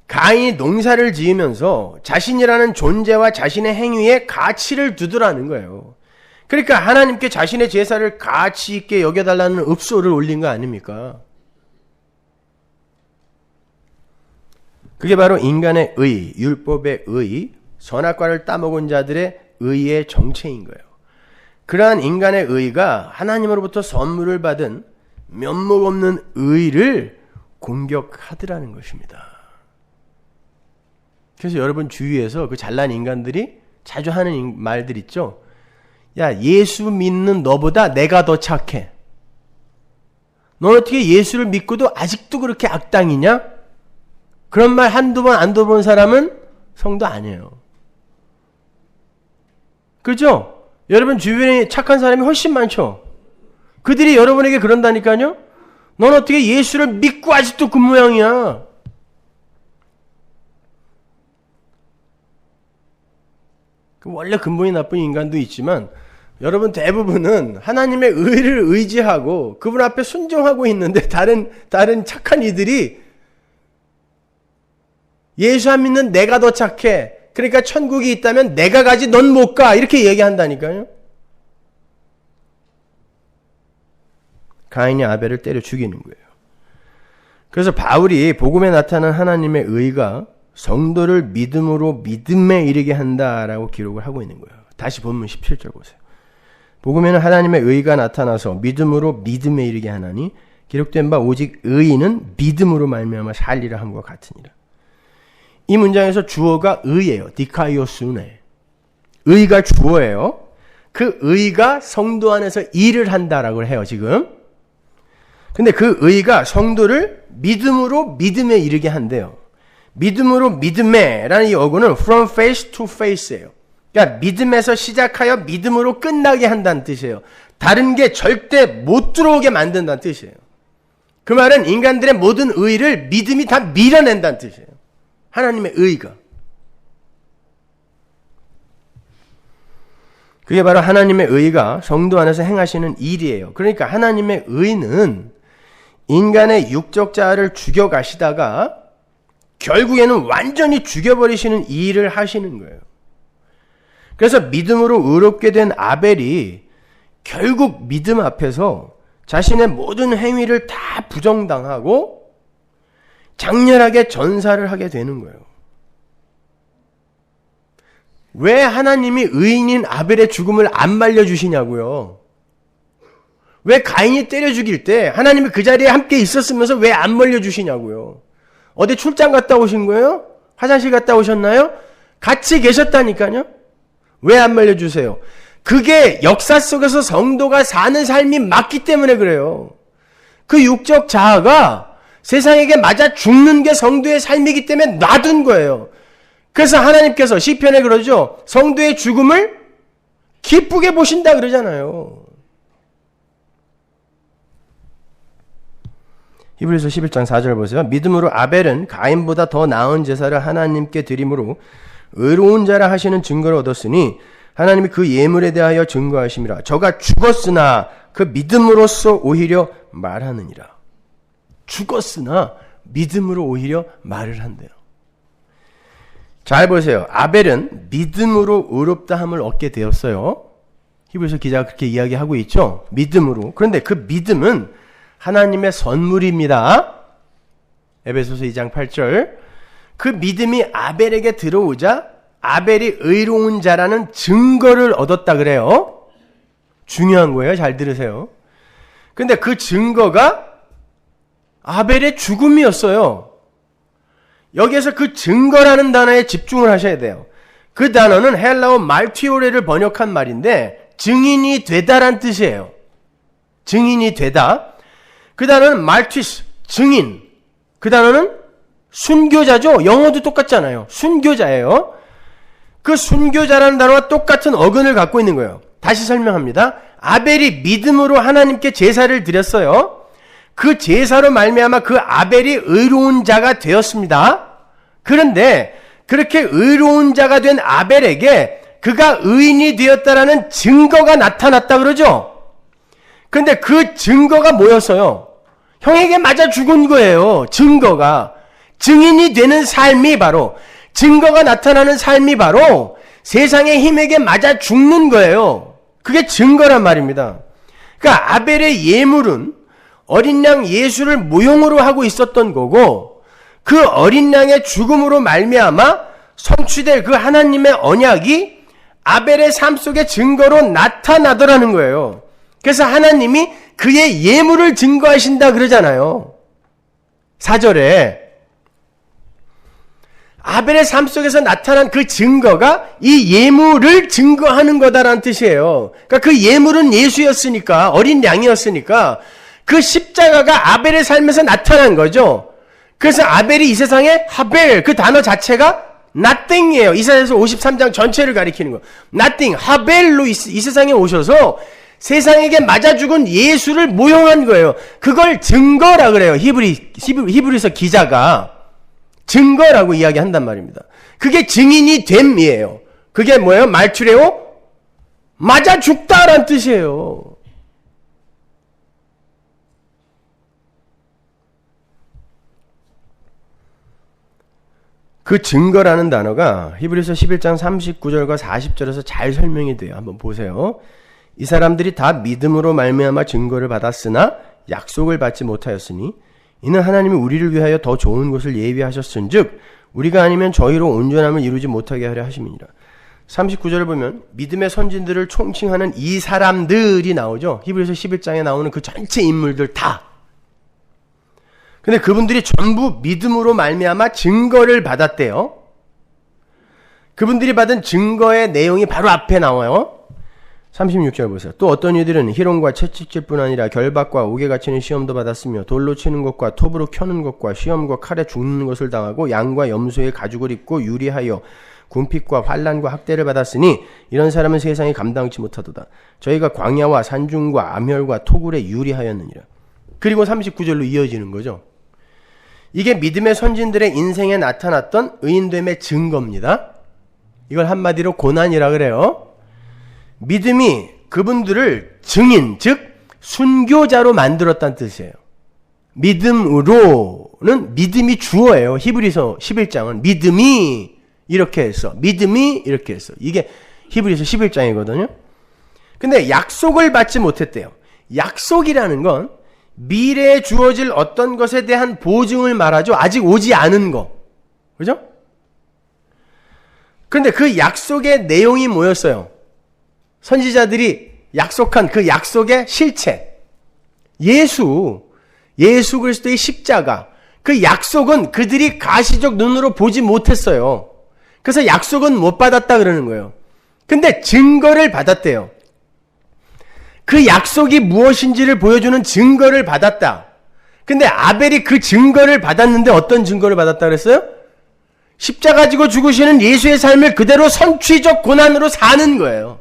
가인이 농사를 지으면서 자신이라는 존재와 자신의 행위에 가치를 두더라는 거예요. 그러니까 하나님께 자신의 제사를 가치 있게 여겨달라는 읍소를 올린 거 아닙니까? 그게 바로 인간의 의, 율법의 의, 선악과를 따먹은 자들의 의의 정체인 거예요. 그러한 인간의 의가 하나님으로부터 선물을 받은 면목 없는 의를 공격하더라는 것입니다. 그래서 여러분 주위에서 그 잘난 인간들이 자주 하는 말들 있죠. 야, 예수 믿는 너보다 내가 더 착해. 넌 어떻게 예수를 믿고도 아직도 그렇게 악당이냐? 그런 말 한두 번 안 들어본 사람은 성도 아니에요. 그죠? 여러분 주변에 착한 사람이 훨씬 많죠? 그들이 여러분에게 그런다니까요? 넌 어떻게 예수를 믿고 아직도 그 모양이야? 원래 근본이 나쁜 인간도 있지만 여러분 대부분은 하나님의 의를 의지하고 그분 앞에 순종하고 있는데 다른 착한 이들이 예수 안 믿는 내가 더 착해. 그러니까 천국이 있다면 내가 가지 넌 못 가. 이렇게 얘기한다니까요. 가인이 아벨을 때려 죽이는 거예요. 그래서 바울이 복음에 나타난 하나님의 의가 성도를 믿음으로 믿음에 이르게 한다라고 기록을 하고 있는 거예요. 다시 본문 17절 보세요. 복음에는 하나님의 의가 나타나서 믿음으로 믿음에 이르게 하나니 기록된 바 오직 의인은 믿음으로 말미암아 살리라 함과 같으니라. 이 문장에서 주어가 의예요. 디카이오스네. 의가 주어예요. 그 의가 성도 안에서 일을 한다라고 해요, 지금. 근데 그 의가 성도를 믿음으로 믿음에 이르게 한대요. 믿음으로 믿음에 라는 이 어구는 from faith to faith예요. 그러니까 믿음에서 시작하여 믿음으로 끝나게 한다는 뜻이에요. 다른 게 절대 못 들어오게 만든다는 뜻이에요. 그 말은 인간들의 모든 의를 믿음이 다 밀어낸다는 뜻이에요. 하나님의 의가. 그게 바로 하나님의 의가 성도 안에서 행하시는 일이에요. 그러니까 하나님의 의는 인간의 육적 자아를 죽여가시다가 결국에는 완전히 죽여버리시는 일을 하시는 거예요. 그래서 믿음으로 의롭게 된 아벨이 결국 믿음 앞에서 자신의 모든 행위를 다 부정당하고 장렬하게 전사를 하게 되는 거예요. 왜 하나님이 의인인 아벨의 죽음을 안 말려주시냐고요. 왜 가인이 때려 죽일 때 하나님이 그 자리에 함께 있었으면서 왜 안 말려주시냐고요. 어디 출장 갔다 오신 거예요? 화장실 갔다 오셨나요? 같이 계셨다니까요. 왜 안 말려주세요? 그게 역사 속에서 성도가 사는 삶이 맞기 때문에 그래요. 그 육적 자아가 세상에게 맞아 죽는 게 성도의 삶이기 때문에 놔둔 거예요. 그래서 하나님께서 시편에 그러죠. 성도의 죽음을 기쁘게 보신다 그러잖아요. 히브리서 11장 4절 보세요. 믿음으로 아벨은 가인보다 더 나은 제사를 하나님께 드림으로 의로운 자라 하시는 증거를 얻었으니 하나님이 그 예물에 대하여 증거하심이라. 저가 죽었으나 그 믿음으로써 오히려 말하느니라. 죽었으나 믿음으로 오히려 말을 한대요. 잘 보세요. 아벨은 믿음으로 의롭다함을 얻게 되었어요. 히브리서 기자가 그렇게 이야기하고 있죠. 믿음으로. 그런데 그 믿음은 하나님의 선물입니다. 에베소서 2장 8절. 그 믿음이 아벨에게 들어오자 아벨이 의로운 자라는 증거를 얻었다 그래요. 중요한 거예요. 잘 들으세요. 근데 그 증거가 아벨의 죽음이었어요. 여기에서 그 증거라는 단어에 집중을 하셔야 돼요. 그 단어는 헬라어 말티오레를 번역한 말인데 증인이 되다란 뜻이에요. 증인이 되다. 그 단어는 말티스, 증인. 그 단어는 순교자죠. 영어도 똑같잖아요. 순교자예요. 그 순교자라는 단어와 똑같은 어근을 갖고 있는 거예요. 다시 설명합니다. 아벨이 믿음으로 하나님께 제사를 드렸어요. 그 제사로 말미암아 그 아벨이 의로운 자가 되었습니다. 그런데 그렇게 의로운 자가 된 아벨에게 그가 의인이 되었다라는 증거가 나타났다 그러죠. 그런데 그 증거가 뭐였어요? 형에게 맞아 죽은 거예요. 증거가. 증인이 되는 삶이 바로, 증거가 나타나는 삶이 바로 세상의 힘에게 맞아 죽는 거예요. 그게 증거란 말입니다. 그러니까 아벨의 예물은 어린 양 예수를 모형으로 하고 있었던 거고, 그 어린 양의 죽음으로 말미암아 성취될 그 하나님의 언약이 아벨의 삶 속의 증거로 나타나더라는 거예요. 그래서 하나님이 그의 예물을 증거하신다 그러잖아요. 4절에 아벨의 삶 속에서 나타난 그 증거가 이 예물을 증거하는 거다라는 뜻이에요. 그러니까 그 예물은 예수였으니까, 어린 양이었으니까 그 십자가가 아벨의 삶에서 나타난 거죠. 그래서 아벨이 이 세상에 하벨, 그 단어 자체가 nothing이에요. 이사야서 53장 전체를 가리키는 거. nothing, 하벨로 이 세상에 오셔서 세상에게 맞아 죽은 예수를 모형한 거예요. 그걸 증거라 그래요. 히브리서 기자가 증거라고 이야기한단 말입니다. 그게 증인이 됨이에요. 그게 뭐예요? 말투레오? 맞아 죽다란 뜻이에요. 그 증거라는 단어가 히브리서 11장 39절과 40절에서 잘 설명이 돼요. 한번 보세요. 이 사람들이 다 믿음으로 말미암아 증거를 받았으나 약속을 받지 못하였으니 이는 하나님이 우리를 위하여 더 좋은 것을 예비하셨은즉 우리가 아니면 저희로 온전함을 이루지 못하게 하려 하심이니라. 39절을 보면 믿음의 선진들을 총칭하는 이 사람들이 나오죠. 히브리서 11장에 나오는 그 전체 인물들 다. 근데 그분들이 전부 믿음으로 말미암아 증거를 받았대요. 그분들이 받은 증거의 내용이 바로 앞에 나와요. 36절 보세요. 또 어떤 이들은 희롱과 채찍질뿐 아니라 결박과 옥에 갇히는 시험도 받았으며 돌로 치는 것과 톱으로 켜는 것과 시험과 칼에 죽는 것을 당하고 양과 염소의 가죽을 입고 유리하여 궁핍과 환난과 학대를 받았으니 이런 사람은 세상에 감당치 못하도다. 저희가 광야와 산중과 암혈과 토굴에 유리하였느니라. 그리고 39절로 이어지는 거죠. 이게 믿음의 선진들의 인생에 나타났던 의인됨의 증거입니다. 이걸 한마디로 고난이라 그래요. 믿음이 그분들을 증인, 즉 순교자로 만들었다는 뜻이에요. 믿음으로는 믿음이 주어예요. 히브리서 11장은 믿음이 이렇게 했어. 믿음이 이렇게 했어. 이게 히브리서 11장이거든요. 근데 약속을 받지 못했대요. 약속이라는 건 미래에 주어질 어떤 것에 대한 보증을 말하죠. 아직 오지 않은 거. 그죠? 그런데 그 약속의 내용이 뭐였어요? 선지자들이 약속한 그 약속의 실체. 예수 그리스도의 십자가. 그 약속은 그들이 가시적 눈으로 보지 못했어요. 그래서 약속은 못 받았다 그러는 거예요. 근데 증거를 받았대요. 그 약속이 무엇인지를 보여주는 증거를 받았다. 근데 아벨이 그 증거를 받았는데 어떤 증거를 받았다 그랬어요? 십자가 지고 죽으시는 예수의 삶을 그대로 선취적 고난으로 사는 거예요.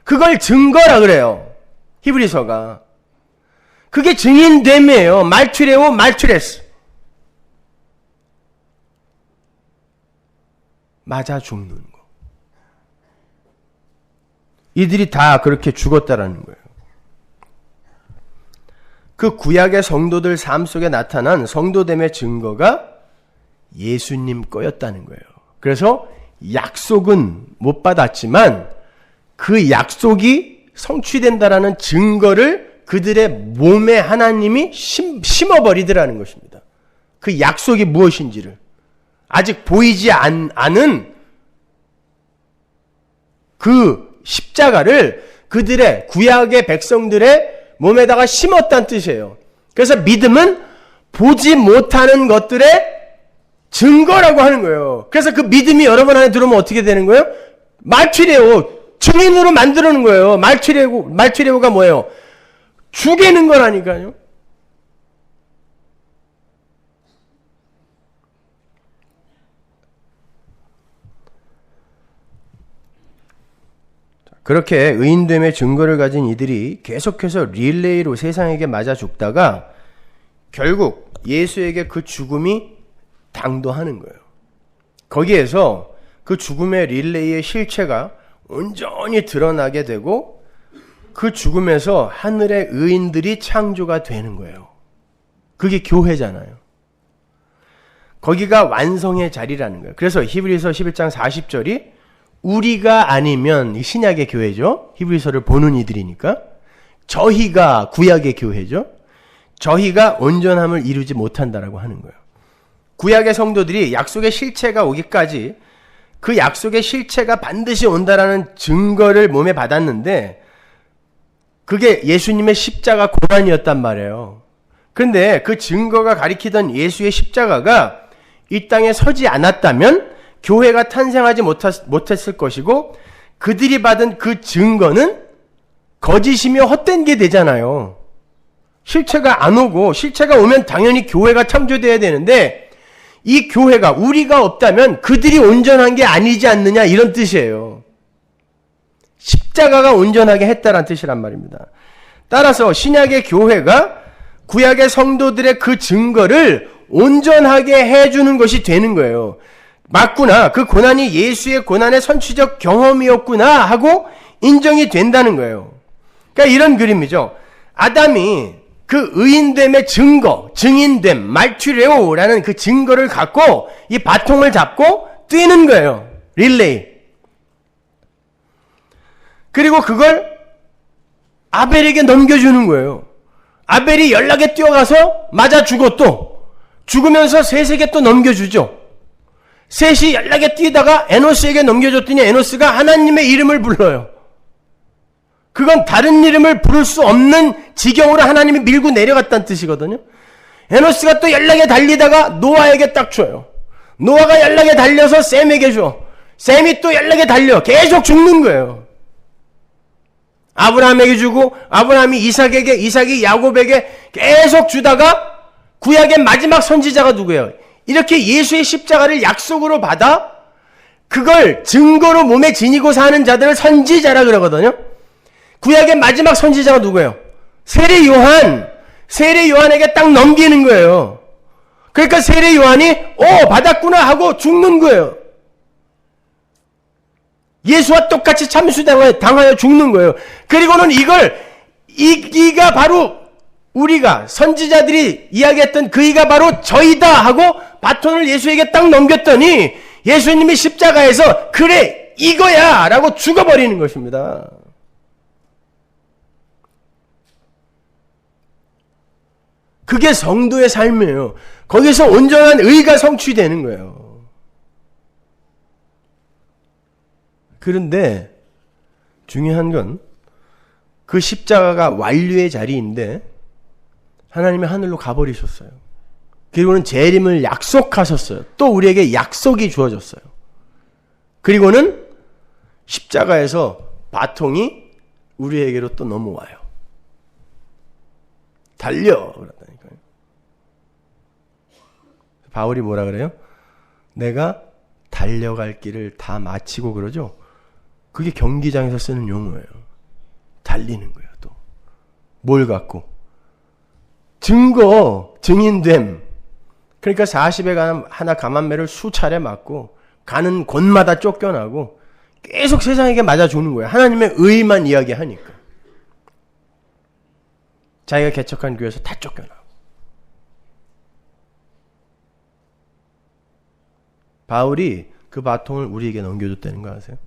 그걸 증거라 그래요. 히브리서가. 그게 증인됨이에요. 말투레오, 말투레스. 맞아 죽는 거. 이들이 다 그렇게 죽었다라는 거예요. 그 구약의 성도들 삶 속에 나타난 성도됨의 증거가 예수님 거였다는 거예요. 그래서 약속은 못 받았지만 그 약속이 성취된다라는 증거를 그들의 몸에 하나님이 심어버리더라는 것입니다. 그 약속이 무엇인지를. 아직 보이지 않은 그 십자가를 그들의 구약의 백성들의 몸에다가 심었다는 뜻이에요. 그래서 믿음은 보지 못하는 것들의 증거라고 하는 거예요. 그래서 그 믿음이 여러분 안에 들어오면 어떻게 되는 거예요? 말투레오, 증인으로 만드는 거예요. 말투레오가 뭐예요? 죽이는 거라니까요. 그렇게 의인됨의 증거를 가진 이들이 계속해서 릴레이로 세상에게 맞아 죽다가 결국 예수에게 그 죽음이 당도하는 거예요. 거기에서 그 죽음의 릴레이의 실체가 온전히 드러나게 되고 그 죽음에서 하늘의 의인들이 창조가 되는 거예요. 그게 교회잖아요. 거기가 완성의 자리라는 거예요. 그래서 히브리서 11장 40절이 우리가 아니면 신약의 교회죠. 히브리서를 보는 이들이니까. 저희가 구약의 교회죠. 저희가 온전함을 이루지 못한다라고 하는 거예요. 구약의 성도들이 약속의 실체가 오기까지 그 약속의 실체가 반드시 온다라는 증거를 몸에 받았는데 그게 예수님의 십자가 고난이었단 말이에요. 그런데 그 증거가 가리키던 예수의 십자가가 이 땅에 서지 않았다면 교회가 탄생하지 못했을 것이고 그들이 받은 그 증거는 거짓이며 헛된 게 되잖아요. 실체가 안 오고 실체가 오면 당연히 교회가 창조돼야 되는데 이 교회가 우리가 없다면 그들이 온전한 게 아니지 않느냐 이런 뜻이에요. 십자가가 온전하게 했다는 뜻이란 말입니다. 따라서 신약의 교회가 구약의 성도들의 그 증거를 온전하게 해주는 것이 되는 거예요. 맞구나. 그 고난이 예수의 고난의 선취적 경험이었구나 하고 인정이 된다는 거예요. 그러니까 이런 그림이죠. 아담이 그 의인됨의 증거, 증인됨, 말투레오라는 그 증거를 갖고 이 바통을 잡고 뛰는 거예요. 릴레이. 그리고 그걸 아벨에게 넘겨주는 거예요. 아벨이 연락에 뛰어가서 맞아 죽어 죽으면서 셋에게 또 넘겨주죠. 셋이 연락에 뛰다가 에노스에게 넘겨줬더니 에노스가 하나님의 이름을 불러요. 그건 다른 이름을 부를 수 없는 지경으로 하나님이 밀고 내려갔다는 뜻이거든요. 에노스가 또 연락에 달리다가 노아에게 딱 줘요. 노아가 연락에 달려서 셈에게 줘. 셈이 또 연락에 달려. 계속 죽는 거예요. 아브라함에게 주고 아브라함이 이삭에게, 이삭이 야곱에게 계속 주다가 구약의 마지막 선지자가 누구예요? 이렇게 예수의 십자가를 약속으로 받아 그걸 증거로 몸에 지니고 사는 자들을 선지자라 그러거든요. 구약의 마지막 선지자가 누구예요? 세례 요한. 세례 요한에게 딱 넘기는 거예요. 그러니까 세례 요한이 받았구나 하고 죽는 거예요. 예수와 똑같이 참수당하여 죽는 거예요. 그리고는 이가 바로 우리가 선지자들이 이야기했던 그 이가 바로 저이다 하고 바톤을 예수에게 딱 넘겼더니 예수님이 십자가에서 그래 이거야 라고 죽어버리는 것입니다. 그게 성도의 삶이에요. 거기서 온전한 의가 성취되는 거예요. 그런데 중요한 건 그 십자가가 완료의 자리인데 하나님이 하늘로 가버리셨어요. 그리고는 재림을 약속하셨어요. 또 우리에게 약속이 주어졌어요. 그리고는 십자가에서 바통이 우리에게로 또 넘어와요. 달려! 그러다니까요. 바울이 뭐라 그래요? 내가 달려갈 길을 다 마치고 그러죠? 그게 경기장에서 쓰는 용어예요. 달리는 거예요, 또. 뭘 갖고? 증거, 증인됨. 그러니까 40에 하나 감한매를 수차례 맞고 가는 곳마다 쫓겨나고 계속 세상에게 맞아주는 거예요. 하나님의 의만 이야기하니까. 자기가 개척한 교회에서 다 쫓겨나고. 바울이 그 바통을 우리에게 넘겨줬다는 거 아세요?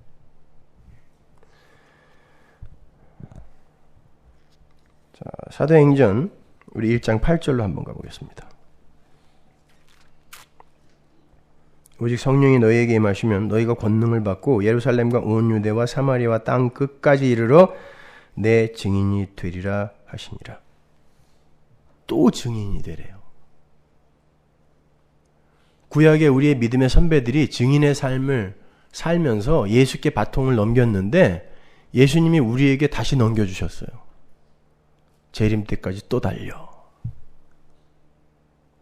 자, 사도행전 우리 1장 8절로 한번 가보겠습니다. 오직 성령이 너희에게 임하시면 너희가 권능을 받고 예루살렘과 온 유대와 사마리아와 땅 끝까지 이르러 내 증인이 되리라 하시니라. 또 증인이 되래요. 구약의 우리의 믿음의 선배들이 증인의 삶을 살면서 예수께 바통을 넘겼는데 예수님이 우리에게 다시 넘겨주셨어요. 재림 때까지 또 달려.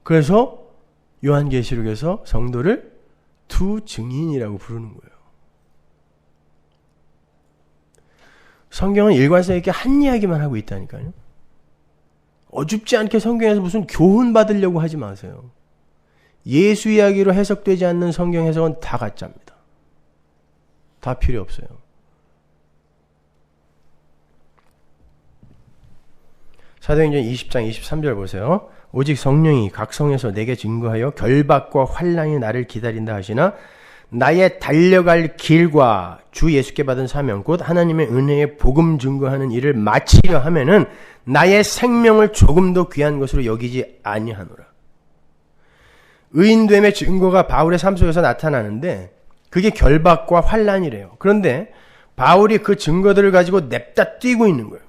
그래서 요한계시록에서 성도를 두 증인이라고 부르는 거예요. 성경은 일관성 있게 한 이야기만 하고 있다니까요. 어줍지 않게 성경에서 무슨 교훈 받으려고 하지 마세요. 예수 이야기로 해석되지 않는 성경 해석은 다 가짜입니다. 다 필요 없어요. 사도행전 20장 23절 보세요. 오직 성령이 각 성에서 내게 증거하여 결박과 환난이 나를 기다린다 하시나 나의 달려갈 길과 주 예수께 받은 사명 곧 하나님의 은혜의 복음 증거하는 일을 마치려 하면은 나의 생명을 조금도 귀한 것으로 여기지 아니하노라. 의인됨의 증거가 바울의 삶 속에서 나타나는데 그게 결박과 환난이래요. 그런데 바울이 그 증거들을 가지고 냅다 뛰고 있는 거예요.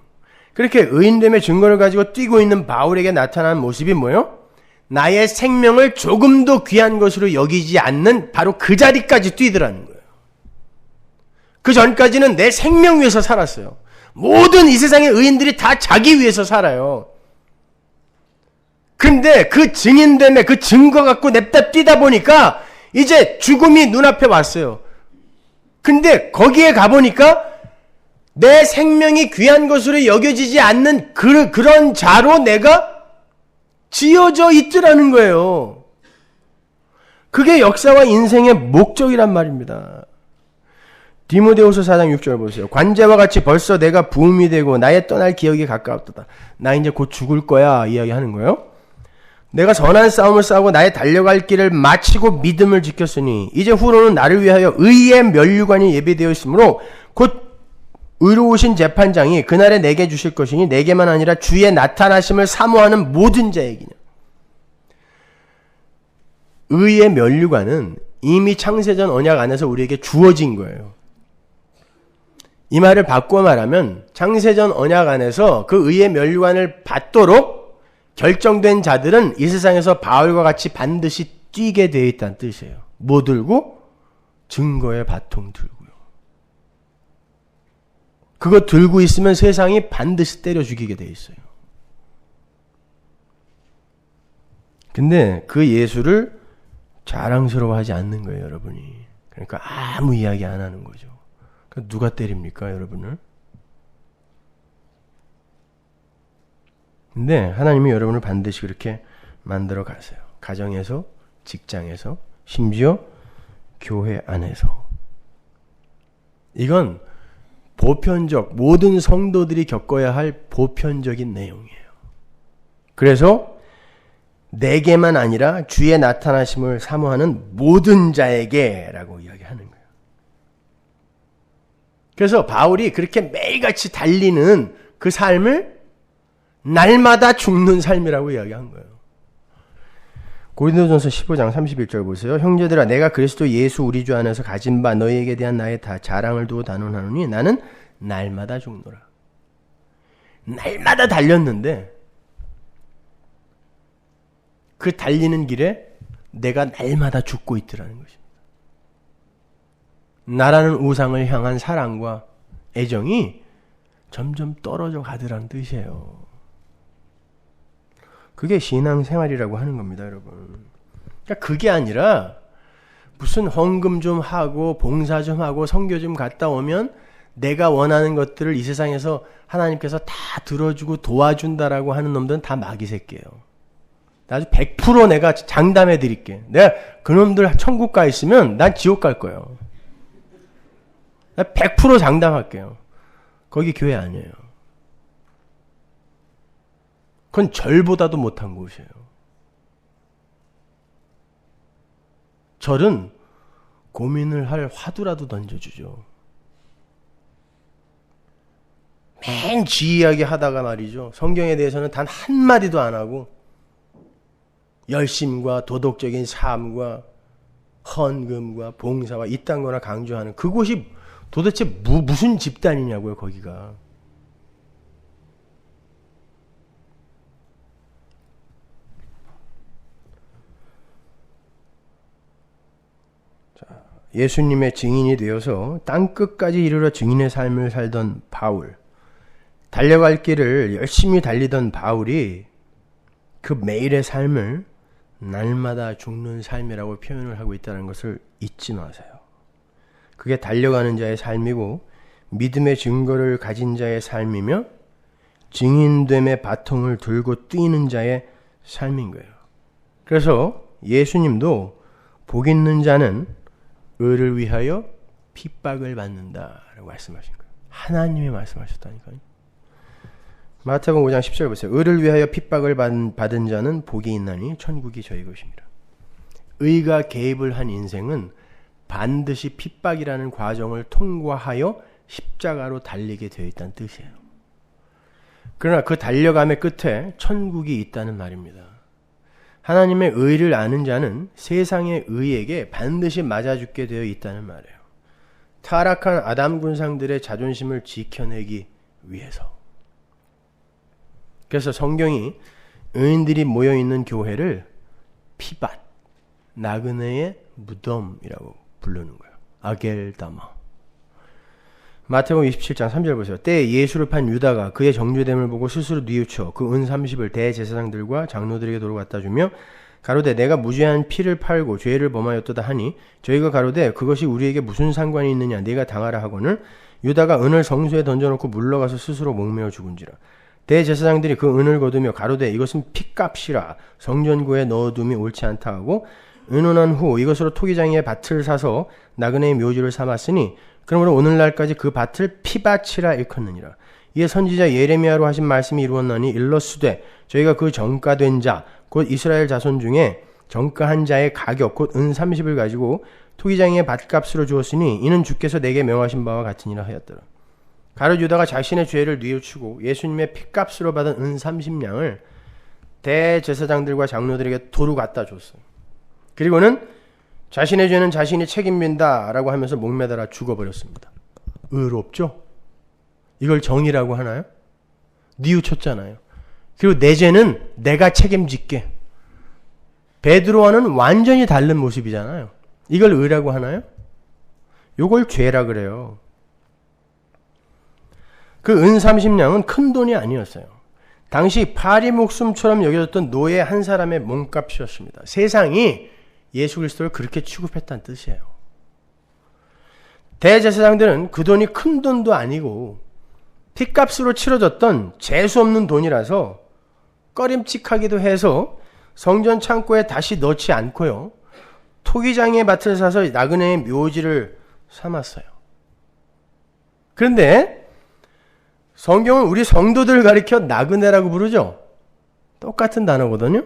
그렇게 의인됨의 증거를 가지고 뛰고 있는 바울에게 나타난 모습이 뭐예요? 나의 생명을 조금도 귀한 것으로 여기지 않는 바로 그 자리까지 뛰더라는 거예요. 그 전까지는 내 생명 위해서 살았어요. 모든 이 세상의 의인들이 다 자기 위해서 살아요. 근데 그 증인됨에 그 증거 갖고 냅다 뛰다 보니까 이제 죽음이 눈앞에 왔어요. 근데 거기에 가보니까 내 생명이 귀한 것으로 여겨지지 않는 그런 자로 내가 지어져 있더라는 거예요. 그게 역사와 인생의 목적이란 말입니다. 디모데후서 4장 6절 보세요. 관제와 같이 벌써 내가 부음이 되고 나의 떠날 기억이 가까웠다. 나 이제 곧 죽을 거야 이야기하는 거예요. 내가 선한 싸움을 싸우고 나의 달려갈 길을 마치고 믿음을 지켰으니 이제 후로는 나를 위하여 의의 면류관이 예비되어 있으므로 곧 의로우신 재판장이 그날에 내게 주실 것이니 내게만 아니라 주의 나타나심을 사모하는 모든 자에게냐. 의의 면류관은 이미 창세전 언약 안에서 우리에게 주어진 거예요. 이 말을 바꿔 말하면 창세전 언약 안에서 그 의의 면류관을 받도록 결정된 자들은 이 세상에서 바울과 같이 반드시 뛰게 되어 있다는 뜻이에요. 뭐 들고? 증거의 바통 들고요. 그거 들고 있으면 세상이 반드시 때려 죽이게 되어 있어요. 근데 그 예수를 자랑스러워하지 않는 거예요, 여러분이. 그러니까 아무 이야기 안 하는 거죠. 그러니까 누가 때립니까, 여러분을? 근데 하나님이 여러분을 반드시 그렇게 만들어 가세요. 가정에서, 직장에서, 심지어 교회 안에서. 이건 보편적, 모든 성도들이 겪어야 할 보편적인 내용이에요. 그래서 내게만 아니라 주의 나타나심을 사모하는 모든 자에게라고 이야기하는 거예요. 그래서 바울이 그렇게 매일같이 달리는 그 삶을 날마다 죽는 삶이라고 이야기한 거예요. 고린도전서 15장 31절 보세요. 형제들아 내가 그리스도 예수 우리 주 안에서 가진 바 너희에게 대한 나의 다 자랑을 두고 단언하노니 나는 날마다 죽노라. 날마다 달렸는데 그 달리는 길에 내가 날마다 죽고 있더라는 것입니다. 나라는 우상을 향한 사랑과 애정이 점점 떨어져 가더라는 뜻이에요. 그게 신앙생활이라고 하는 겁니다, 여러분. 그러니까 그게 아니라 무슨 헌금 좀 하고 봉사 좀 하고 선교 좀 갔다 오면 내가 원하는 것들을 이 세상에서 하나님께서 다 들어주고 도와준다라고 하는 놈들은 다 마귀 새끼예요. 아주 100% 내가 장담해 드릴게. 내가 그놈들 천국 가 있으면 난 지옥 갈 거예요. 나 100% 장담할게요. 거기 교회 아니에요. 그건 절보다도 못한 곳이에요. 절은 고민을 할 화두라도 던져주죠. 맨 지이야기 하다가 말이죠. 성경에 대해서는 단 한마디도 안 하고 열심과 도덕적인 삶과 헌금과 봉사와 이딴 거나 강조하는 그곳이 도대체 무슨 집단이냐고요, 거기가. 예수님의 증인이 되어서 땅끝까지 이르러 증인의 삶을 살던 바울, 달려갈 길을 열심히 달리던 바울이 그 매일의 삶을 날마다 죽는 삶이라고 표현을 하고 있다는 것을 잊지 마세요. 그게 달려가는 자의 삶이고 믿음의 증거를 가진 자의 삶이며 증인됨의 바통을 들고 뛰는 자의 삶인 거예요. 그래서 예수님도 복 있는 자는 의를 위하여 핍박을 받는다라고 말씀하신 거예요. 하나님이 말씀하셨다니까요. 마태복음 5장 10절 보세요. 의를 위하여 핍박을 받은 자는 복이 있나니 천국이 저희 것입니다. 의가 개입을 한 인생은 반드시 핍박이라는 과정을 통과하여 십자가로 달리게 되어 있다는 뜻이에요. 그러나 그 달려감의 끝에 천국이 있다는 말입니다. 하나님의 의를 아는 자는 세상의 의에게 반드시 맞아 죽게 되어 있다는 말이에요. 타락한 아담 군상들의 자존심을 지켜내기 위해서. 그래서 성경이 의인들이 모여있는 교회를 피밭, 나그네의 무덤이라고 부르는 거예요. 아겔다마. 마태복음 27장 3절 보세요. 때에 예수를 판 유다가 그의 정죄됨을 보고 스스로 뉘우쳐 그 은 30을 대제사장들과 장로들에게 도로 갖다 주며 가로되 내가 무죄한 피를 팔고 죄를 범하였도다 하니 저희가 가로되 그것이 우리에게 무슨 상관이 있느냐 네가 당하라 하거늘 유다가 은을 성소에 던져놓고 물러가서 스스로 목매어 죽은지라. 대제사장들이 그 은을 거두며 가로되 이것은 피값이라 성전구에 넣어둠이 옳지 않다 하고 의논한 후 이것으로 토기장의 밭을 사서 나그네의 묘지를 삼았으니 그러므로 오늘날까지 그 밭을 피밭이라 일컫느니라. 이에 선지자 예레미야로 하신 말씀이 이루었나니 일러스되 저희가 그 정가된 자 곧 이스라엘 자손 중에 정가한 자의 가격 곧 은 30을 가지고 토기장의 밭값으로 주었으니 이는 주께서 내게 명하신 바와 같으니라 하였더라. 가룟 유다가 자신의 죄를 뉘우치고 예수님의 피값으로 받은 은 30냥을 대제사장들과 장로들에게 도로 갖다 줬어요. 그리고는 자신의 죄는 자신이 책임진다 라고 하면서 목매달아 죽어버렸습니다. 의롭죠? 이걸 정의라고 하나요? 뉘우쳤잖아요. 그리고 내 죄는 내가 책임질게. 베드로와는 완전히 다른 모습이잖아요. 이걸 의라고 하나요? 이걸 죄라 그래요. 그 은 30냥은 큰 돈이 아니었어요. 당시 파리 목숨처럼 여겨졌던 노예 한 사람의 몸값이었습니다. 세상이 예수 그리스도를 그렇게 취급했다는 뜻이에요. 대제사장들은 그 돈이 큰 돈도 아니고 피값으로 치러졌던 재수 없는 돈이라서 꺼림칙하기도 해서 성전 창고에 다시 넣지 않고요. 토기장의 밭을 사서 나그네의 묘지를 삼았어요. 그런데 성경은 우리 성도들을 가리켜 나그네라고 부르죠. 똑같은 단어거든요.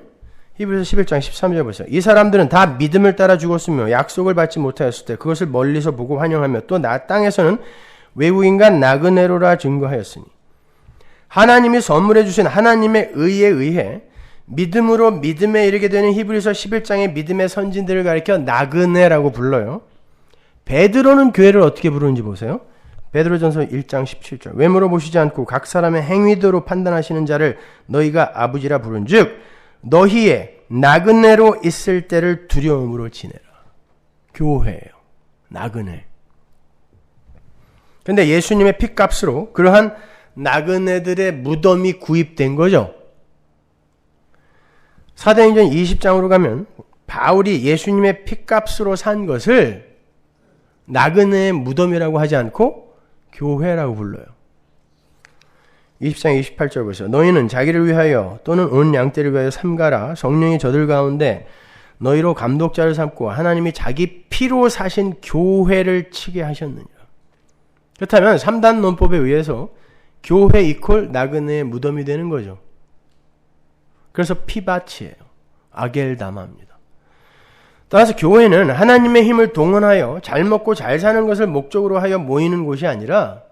히브리서 11장 13절 보세요. 이 사람들은 다 믿음을 따라 죽었으며 약속을 받지 못하였을 때 그것을 멀리서 보고 환영하며 또 땅에서는 외국인과 나그네로라 증거하였으니 하나님이 선물해 주신 하나님의 의에 의해 믿음으로 믿음에 이르게 되는 히브리서 11장의 믿음의 선진들을 가리켜 나그네라고 불러요. 베드로는 교회를 어떻게 부르는지 보세요. 베드로전서 1장 17절. 외모로 보시지 않고 각 사람의 행위대로 판단하시는 자를 너희가 아버지라 부른즉 너희의 나그네로 있을 때를 두려움으로 지내라. 교회예요. 나그네. 근데 예수님의 피값으로 그러한 나그네들의 무덤이 구입된 거죠. 사도행전 20장으로 가면 바울이 예수님의 피값으로 산 것을 나그네의 무덤이라고 하지 않고 교회라고 불러요. 20장 28절 보세요. 너희는 자기를 위하여 또는 온 양떼를 위하여 삼가라. 성령이 저들 가운데 너희로 감독자를 삼고 하나님이 자기 피로 사신 교회를 치게 하셨느니라. 그렇다면 3단 논법에 의해서 교회 이퀄 나그네의 무덤이 되는 거죠. 그래서 피밭이에요. 아겔다마입니다. 따라서 교회는 하나님의 힘을 동원하여 잘 먹고 잘 사는 것을 목적으로 하여 모이는 곳이 아니라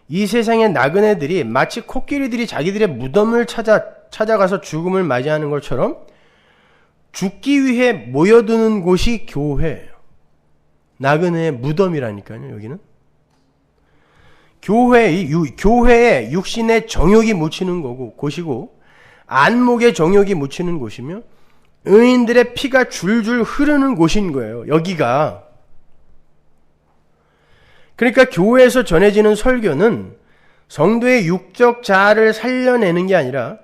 이 세상의 나그네들이 마치 코끼리들이 자기들의 무덤을 찾아가서 죽음을 맞이하는 것처럼 죽기 위해 모여드는 곳이 교회예요. 나그네의 무덤이라니까요. 여기는. 교회에 육신의 정욕이 묻히는 곳이고 안목의 정욕이 묻히는 곳이며 의인들의 피가 줄줄 흐르는 곳인 거예요. 여기가. 그러니까 교회에서 전해지는 설교는 성도의 육적 자아를 살려내는 게 아니라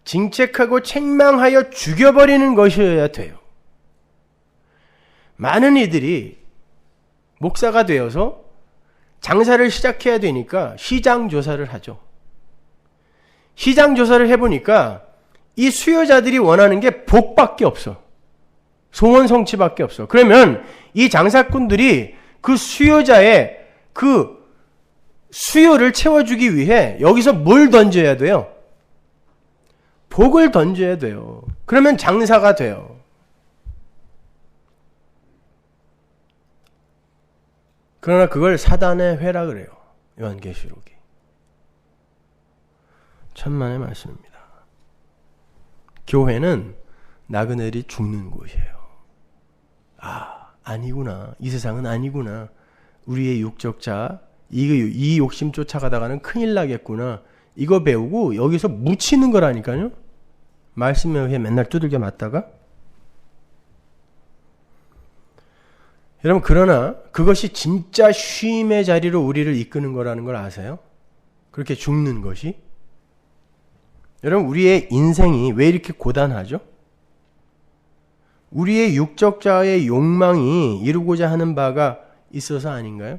징책하고 책망하여 죽여버리는 것이어야 돼요. 많은 이들이 목사가 되어서 장사를 시작해야 되니까 시장 조사를 하죠. 시장 조사를 해보니까 이 수요자들이 원하는 게 복밖에 없어. 소원 성취밖에 없어. 그러면 이 장사꾼들이 그 수요자의 그 수요를 채워주기 위해 여기서 뭘 던져야 돼요? 복을 던져야 돼요. 그러면 장사가 돼요. 그러나 그걸 사단의 회라 그래요. 요한계시록이. 천만의 말씀입니다. 교회는 나그네들이 죽는 곳이에요. 아니구나. 이 세상은 아니구나. 우리의 육적자, 이 욕심 쫓아가다가는 큰일 나겠구나. 이거 배우고 여기서 묻히는 거라니까요. 말씀에 의해 맨날 두들겨 맞다가 여러분, 그러나 그것이 진짜 쉼의 자리로 우리를 이끄는 거라는 걸 아세요? 그렇게 죽는 것이? 여러분, 우리의 인생이 왜 이렇게 고단하죠? 우리의 육적자의 욕망이 이루고자 하는 바가 있어서 아닌가요?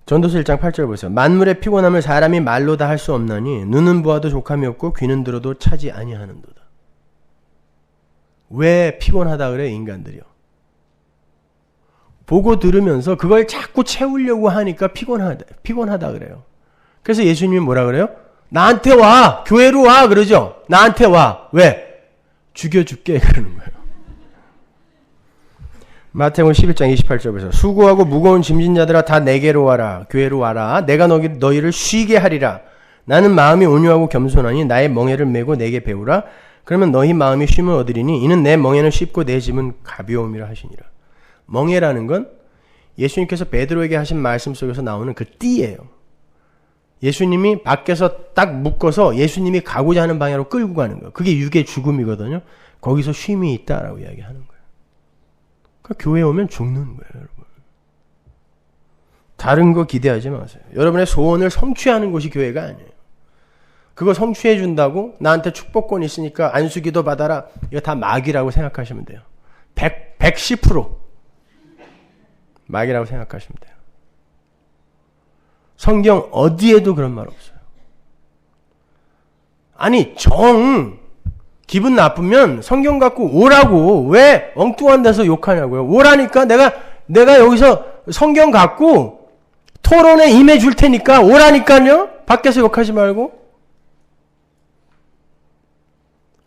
전도서 1장 8절 보세요. 만물의 피곤함을 사람이 말로 다 할 수 없나니 눈은 보아도 족함이 없고 귀는 들어도 차지 아니하는도다. 왜 피곤하다 그래 인간들이요? 보고 들으면서 그걸 자꾸 채우려고 하니까 피곤하다 그래요. 그래서 예수님이 뭐라 그래요? 나한테 와! 교회로 와! 그러죠? 나한테 와! 왜? 죽여줄게 그러는 거예요. 마태복음 11장 28절 보세요. 수고하고 무거운 짐진 자들아 다 내게로 와라. 교회로 와라. 내가 너희를 쉬게 하리라. 나는 마음이 온유하고 겸손하니 나의 멍에를 메고 내게 배우라. 그러면 너희 마음이 쉼을 얻으리니 이는 내 멍에는 쉽고 내 짐은 가벼움이라 하시니라. 멍에라는 건 예수님께서 베드로에게 하신 말씀 속에서 나오는 그 띠예요. 예수님이 밖에서 딱 묶어서 예수님이 가고자 하는 방향으로 끌고 가는 거예요. 그게 육의 죽음이거든요. 거기서 쉼이 있다라고 이야기하는 거예요. 그러니까 교회에 오면 죽는 거예요, 여러분. 다른 거 기대하지 마세요. 여러분의 소원을 성취하는 곳이 교회가 아니에요. 그거 성취해 준다고 나한테 축복권이 있으니까 안수기도 받아라. 이거 다 마귀라고 생각하시면 돼요. 110% 마귀라고 생각하시면 돼요. 성경 어디에도 그런 말 없어요. 아니 기분 나쁘면 성경 갖고 오라고 왜 엉뚱한 데서 욕하냐고요. 오라니까 내가 여기서 성경 갖고 토론에 임해 줄 테니까 오라니까요. 밖에서 욕하지 말고.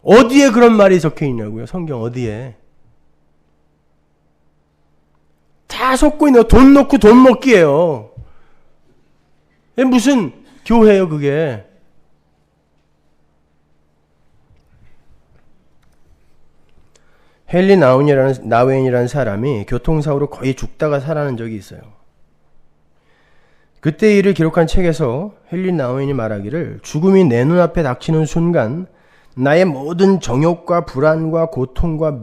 어디에 그런 말이 적혀 있냐고요. 성경 어디에. 다 속고 있는 돈 놓고 돈 먹기예요. 무슨 교회예요 그게. 헨리 나우엔이라는 사람이 교통사고로 거의 죽다가 살아난 적이 있어요. 그때 일을 기록한 책에서 헨리 나우엔이 말하기를 죽음이 내 눈앞에 닥치는 순간 나의 모든 정욕과 불안과 고통과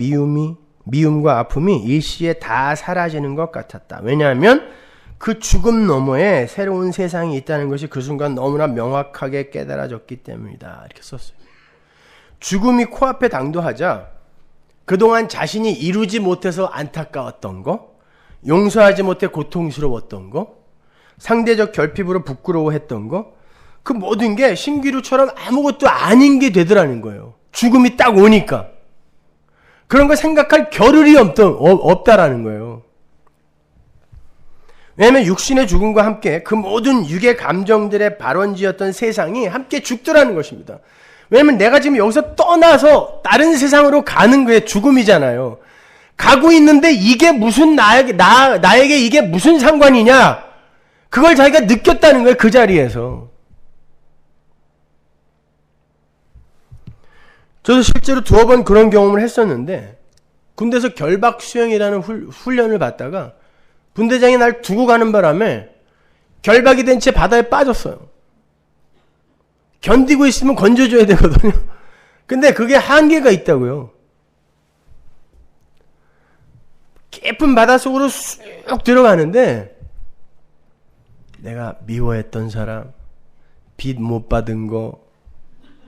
미움과 아픔이 일시에 다 사라지는 것 같았다. 왜냐하면 그 죽음 너머에 새로운 세상이 있다는 것이 그 순간 너무나 명확하게 깨달아졌기 때문이다. 이렇게 썼어요. 죽음이 코앞에 당도하자 그동안 자신이 이루지 못해서 안타까웠던 거, 용서하지 못해 고통스러웠던 거, 상대적 결핍으로 부끄러워했던 거, 그 모든 게 신기루처럼 아무것도 아닌 게 되더라는 거예요. 죽음이 딱 오니까. 그런 거 생각할 겨를이 없다라는 거예요. 왜냐하면 육신의 죽음과 함께 그 모든 육의 감정들의 발원지였던 세상이 함께 죽더라는 것입니다. 왜냐면 내가 지금 여기서 떠나서 다른 세상으로 가는 게 죽음이잖아요. 가고 있는데 이게 무슨 나에게 이게 무슨 상관이냐? 그걸 자기가 느꼈다는 거예요. 그 자리에서. 저도 실제로 2번 그런 경험을 했었는데 군대에서 결박 수영이라는 훈련을 받다가 분대장이 날 두고 가는 바람에 결박이 된 채 바다에 빠졌어요. 견디고 있으면 건져줘야 되거든요. 근데 그게 한계가 있다고요. 깊은 바닷속으로 쑥 들어가는데 내가 미워했던 사람, 빚 못 받은 거,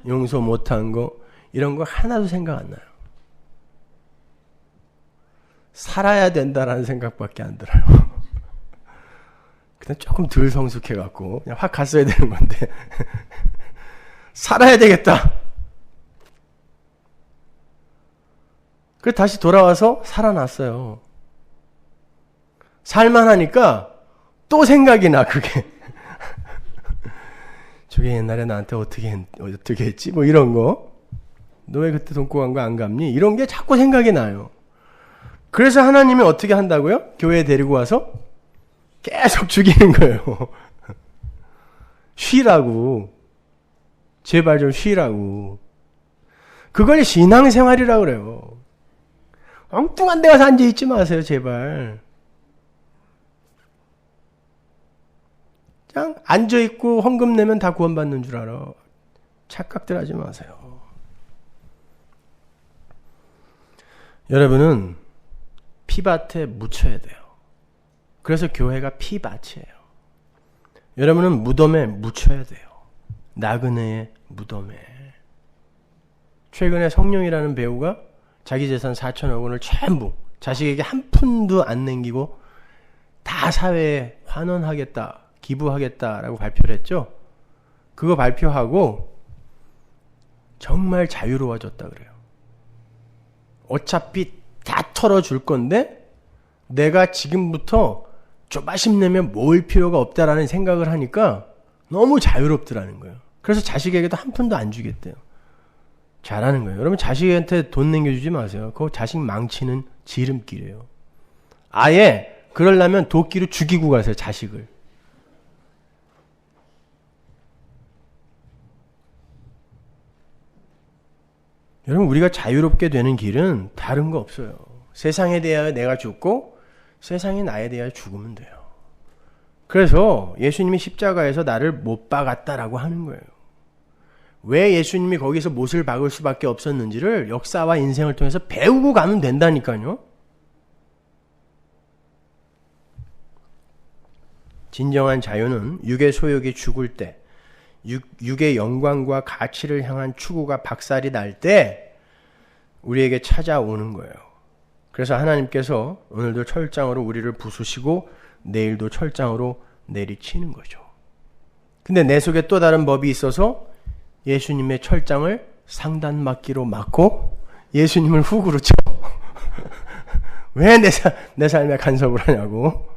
용서 못한 거 이런 거 하나도 생각 안 나요. 살아야 된다라는 생각밖에 안 들어요. 그냥 조금 덜 성숙해갖고 그냥 확 갔어야 되는 건데 살아야 되겠다. 그래서 다시 돌아와서 살아났어요. 살만하니까 또 생각이 나 그게. 저게 옛날에 나한테 어떻게 했지? 뭐 이런 거. 너 왜 그때 돈 꼬간 거 안 갚니? 이런 게 자꾸 생각이 나요. 그래서 하나님이 어떻게 한다고요? 교회에 데리고 와서 계속 죽이는 거예요. 쉬라고. 제발 좀 쉬라고. 그걸 신앙생활이라고 그래요. 엉뚱한 데 가서 앉아있지 마세요. 제발. 그냥 앉아있고 헌금 내면 다 구원받는 줄 알아. 착각들 하지 마세요. 여러분은 피밭에 묻혀야 돼요. 그래서 교회가 피밭이에요. 여러분은 무덤에 묻혀야 돼요. 나그네의 무덤에. 최근에 성룡이라는 배우가 자기 재산 4천억 원을 전부 자식에게 한 푼도 안 남기고 다 사회에 환원하겠다, 기부하겠다라고 발표를 했죠. 그거 발표하고 정말 자유로워졌다 그래요. 어차피 다 털어줄 건데 내가 지금부터 조바심 내면 모을 필요가 없다라는 생각을 하니까 너무 자유롭더라는 거예요. 그래서 자식에게도 한 푼도 안 주겠대요. 잘하는 거예요. 여러분 자식한테 돈 남겨주지 마세요. 그거 자식 망치는 지름길이에요. 아예 그러려면 도끼로 죽이고 가세요. 자식을. 여러분 우리가 자유롭게 되는 길은 다른 거 없어요. 세상에 대하여 내가 죽고 세상이 나에 대하여 죽으면 돼요. 그래서 예수님이 십자가에서 나를 못 박았다라고 하는 거예요. 왜 예수님이 거기서 못을 박을 수밖에 없었는지를 역사와 인생을 통해서 배우고 가면 된다니까요. 진정한 자유는 육의 소욕이 죽을 때, 육의 영광과 가치를 향한 추구가 박살이 날 때 우리에게 찾아오는 거예요. 그래서 하나님께서 오늘도 철장으로 우리를 부수시고 내일도 철장으로 내리치는 거죠. 근데 내 속에 또 다른 법이 있어서 예수님의 철장을 상단막기로 막고 예수님을 훅으로 쳐. 왜 내 삶에 간섭을 하냐고.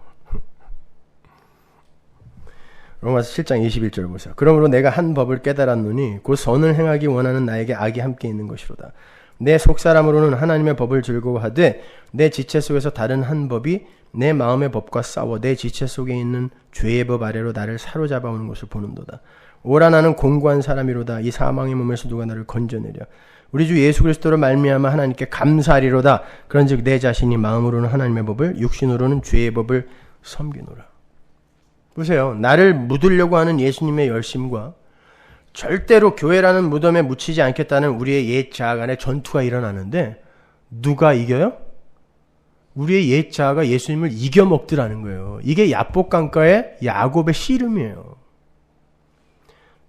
로마서 7장 21절 보세요. 그러므로 내가 한 법을 깨달았노니 곧 선을 행하기 원하는 나에게 악이 함께 있는 것이로다. 내 속사람으로는 하나님의 법을 즐거워하되 내 지체 속에서 다른 한 법이 내 마음의 법과 싸워 내 지체 속에 있는 죄의 법 아래로 나를 사로잡아오는 것을 보는도다. 오라 나는 공고한 사람이로다. 이 사망의 몸에서 누가 나를 건져내랴. 우리 주 예수 그리스도로 말미암아 하나님께 감사하리로다. 그런즉 내 자신이 마음으로는 하나님의 법을 육신으로는 죄의 법을 섬기노라. 보세요. 나를 묻으려고 하는 예수님의 열심과 절대로 교회라는 무덤에 묻히지 않겠다는 우리의 옛 자아 간의 전투가 일어나는데 누가 이겨요? 우리의 옛 자아가 예수님을 이겨먹더라는 거예요. 이게 야복강가의 야곱의 씨름이에요.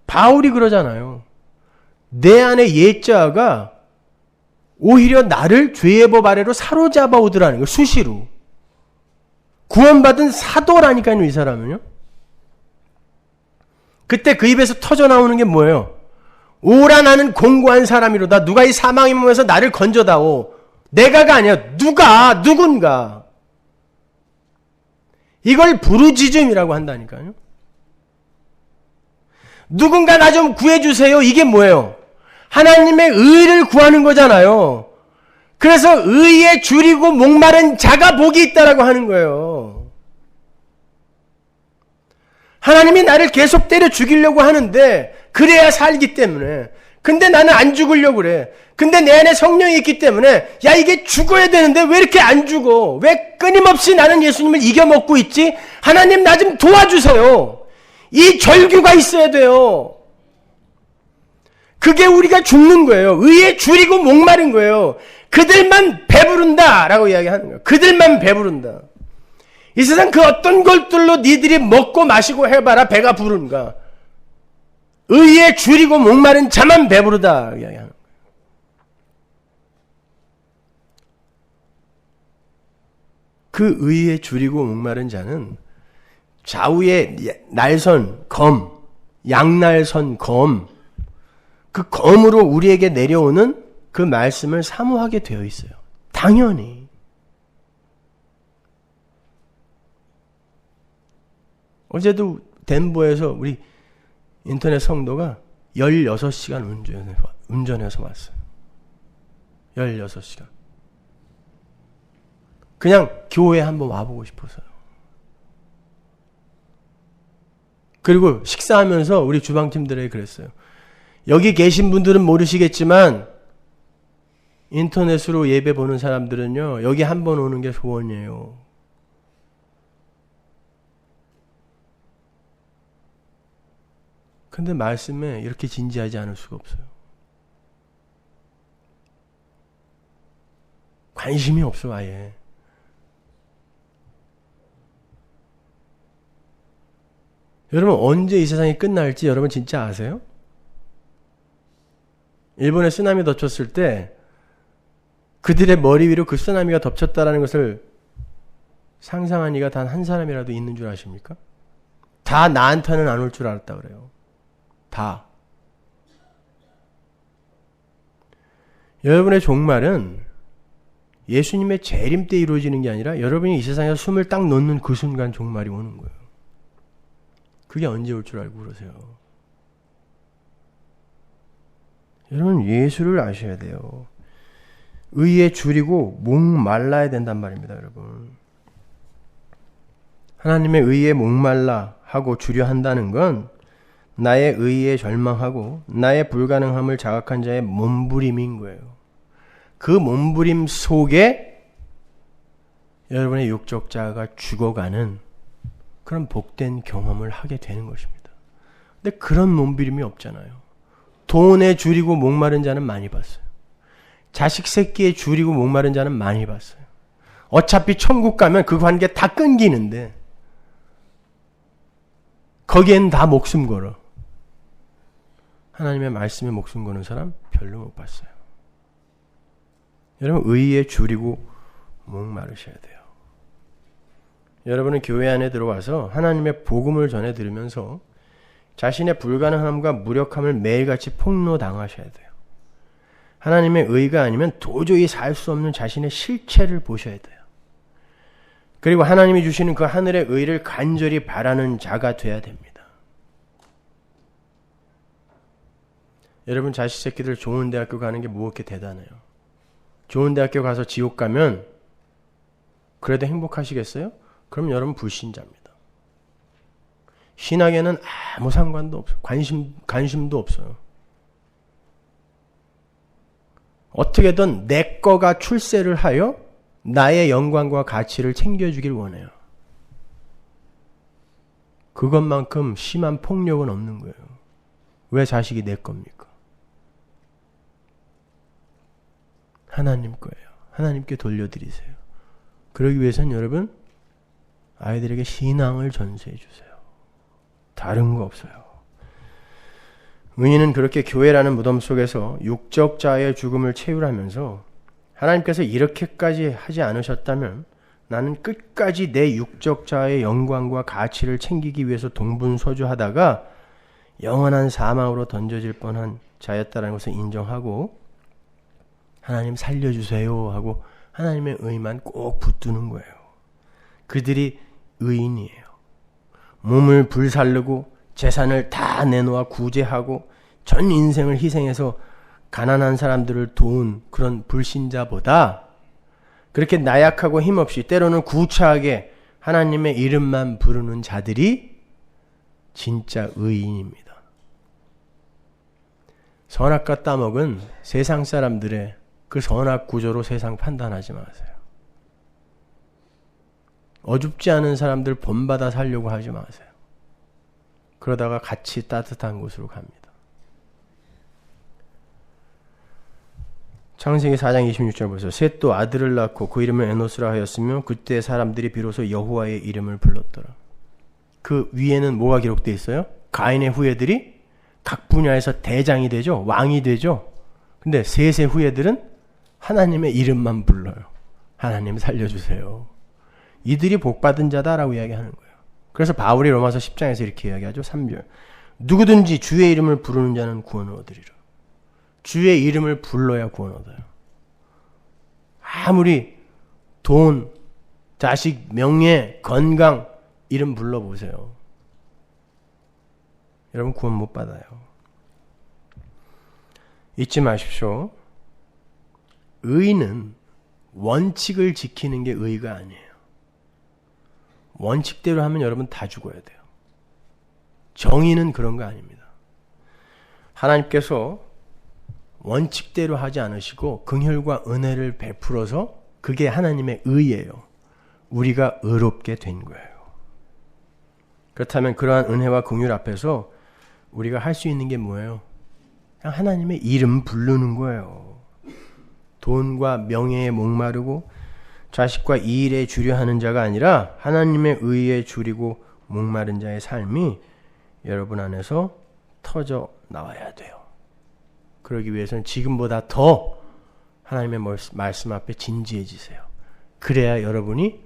바울이 그러잖아요. 내 안에 옛 자아가 오히려 나를 죄의 법 아래로 사로잡아 오더라는 거예요. 수시로. 구원받은 사도라니까요. 이 사람은요. 그때 그 입에서 터져나오는 게 뭐예요? 오라 나는 공고한 사람이로다. 누가 이 사망의 몸에서 나를 건져다오. 내가가 아니야. 누군가. 이걸 부르짖음이라고 한다니까요. 누군가 나 좀 구해주세요. 이게 뭐예요? 하나님의 의를 구하는 거잖아요. 그래서 의에 줄이고 목마른 자가 복이 있다라고 하는 거예요. 하나님이 나를 계속 때려 죽이려고 하는데 그래야 살기 때문에. 근데 나는 안 죽으려고 그래. 근데 내 안에 성령이 있기 때문에 야 이게 죽어야 되는데 왜 이렇게 안 죽어? 왜 끊임없이 나는 예수님을 이겨먹고 있지? 하나님 나 좀 도와주세요. 이 절규가 있어야 돼요. 그게 우리가 죽는 거예요. 의에 줄이고 목마른 거예요. 그들만 배부른다 라고 이야기하는 거예요. 그들만 배부른다. 이 세상 그 어떤 것들로 니들이 먹고 마시고 해봐라 배가 부른가. 의에 줄이고 목마른 자만 배부르다 이야기하는 거예요. 그 의에 줄이고 목마른 자는 좌우에 날선 검, 양날선 검, 그 검으로 우리에게 내려오는 그 말씀을 사모하게 되어 있어요. 당연히. 어제도 덴버에서 우리 인터넷 성도가 16시간 운전해서 왔어요. 16시간. 그냥 교회에 한번 와보고 싶어서요. 그리고 식사하면서 우리 주방팀들에게 그랬어요. 여기 계신 분들은 모르시겠지만 인터넷으로 예배 보는 사람들은요. 여기 한번 오는 게 소원이에요. 근데 말씀에 이렇게 진지하지 않을 수가 없어요. 관심이 없어 아예. 여러분 언제 이 세상이 끝날지 여러분 진짜 아세요? 일본에 쓰나미 덮쳤을 때 그들의 머리 위로 그 쓰나미가 덮쳤다라는 것을 상상한 이가 단 한 사람이라도 있는 줄 아십니까? 다 나한테는 안 올 줄 알았다 그래요. 다. 여러분의 종말은 예수님의 재림 때 이루어지는 게 아니라 여러분이 이 세상에 숨을 딱 놓는 그 순간 종말이 오는 거예요. 그게 언제 올 줄 알고 그러세요? 여러분 예수를 아셔야 돼요. 의에 줄이고 목말라야 된단 말입니다, 여러분. 하나님의 의에 목말라 하고 주려 한다는 건 나의 의에 절망하고 나의 불가능함을 자각한 자의 몸부림인 거예요. 그 몸부림 속에 여러분의 육적 자아가 죽어가는 그런 복된 경험을 하게 되는 것입니다. 근데 그런 몸부림이 없잖아요. 돈에 줄이고 목마른 자는 많이 봤어요. 자식 새끼에 줄이고 목마른 자는 많이 봤어요. 어차피 천국 가면 그 관계 다 끊기는데 거기엔 다 목숨 걸어. 하나님의 말씀에 목숨 거는 사람 별로 못 봤어요. 여러분 의에 줄이고 목마르셔야 돼요. 여러분은 교회 안에 들어와서 하나님의 복음을 전해 들으면서 자신의 불가능함과 무력함을 매일같이 폭로당하셔야 돼요. 하나님의 의가 아니면 도저히 살 수 없는 자신의 실체를 보셔야 돼요. 그리고 하나님이 주시는 그 하늘의 의를 간절히 바라는 자가 돼야 됩니다. 여러분 자식 새끼들 좋은 대학교 가는 게 뭐 그렇게 대단해요. 좋은 대학교 가서 지옥 가면 그래도 행복하시겠어요? 그럼 여러분 불신자입니다. 신학에는 아무 상관도 없어요. 관심도 없어요. 어떻게든 내 거가 출세를 하여 나의 영광과 가치를 챙겨주길 원해요. 그것만큼 심한 폭력은 없는 거예요. 왜 자식이 내 겁니까? 하나님 거예요. 하나님께 돌려드리세요. 그러기 위해서는 여러분 아이들에게 신앙을 전수해 주세요. 다른 거 없어요. 의인은 그렇게 교회라는 무덤 속에서 육적 자의 죽음을 채우라면서 하나님께서 이렇게까지 하지 않으셨다면 나는 끝까지 내 육적 자의 영광과 가치를 챙기기 위해서 동분서주하다가 영원한 사망으로 던져질 뻔한 자였다는 것을 인정하고 하나님 살려주세요 하고 하나님의 의만 꼭 붙드는 거예요. 그들이 의인이에요. 몸을 불살르고 재산을 다 내놓아 구제하고 전 인생을 희생해서 가난한 사람들을 도운 그런 불신자보다 그렇게 나약하고 힘없이 때로는 구차하게 하나님의 이름만 부르는 자들이 진짜 의인입니다. 선악과 따먹은 세상 사람들의 그 선악 구조로 세상 판단하지 마세요. 어줍지 않은 사람들 본받아 살려고 하지 마세요. 그러다가 같이 따뜻한 곳으로 갑니다. 창세기 4장 26절 보세요. 셋도 아들을 낳고 그 이름을 에노스라 하였으며 그때 사람들이 비로소 여호와의 이름을 불렀더라. 그 위에는 뭐가 기록되어 있어요? 가인의 후예들이 각 분야에서 대장이 되죠. 왕이 되죠. 근데 셋의 후예들은 하나님의 이름만 불러요. 하나님 살려주세요. 이들이 복받은 자다라고 이야기하는 거예요. 그래서 바울이 로마서 10장에서 이렇게 이야기하죠. 3절. 누구든지 주의 이름을 부르는 자는 구원을 얻으리라. 주의 이름을 불러야 구원 얻어요. 아무리 돈, 자식, 명예, 건강 이름 불러보세요. 여러분 구원 못 받아요. 잊지 마십시오. 의는 원칙을 지키는 게 의가 아니에요. 원칙대로 하면 여러분 다 죽어야 돼요. 정의는 그런 거 아닙니다. 하나님께서 원칙대로 하지 않으시고 긍휼과 은혜를 베풀어서 그게 하나님의 의예요. 우리가 의롭게 된 거예요. 그렇다면 그러한 은혜와 긍휼 앞에서 우리가 할 수 있는 게 뭐예요? 그냥 하나님의 이름 부르는 거예요. 돈과 명예에 목마르고 자식과 이 일에 주려 하는 자가 아니라 하나님의 의에 주리고 목마른 자의 삶이 여러분 안에서 터져 나와야 돼요. 그러기 위해서는 지금보다 더 하나님의 말씀 앞에 진지해지세요. 그래야 여러분이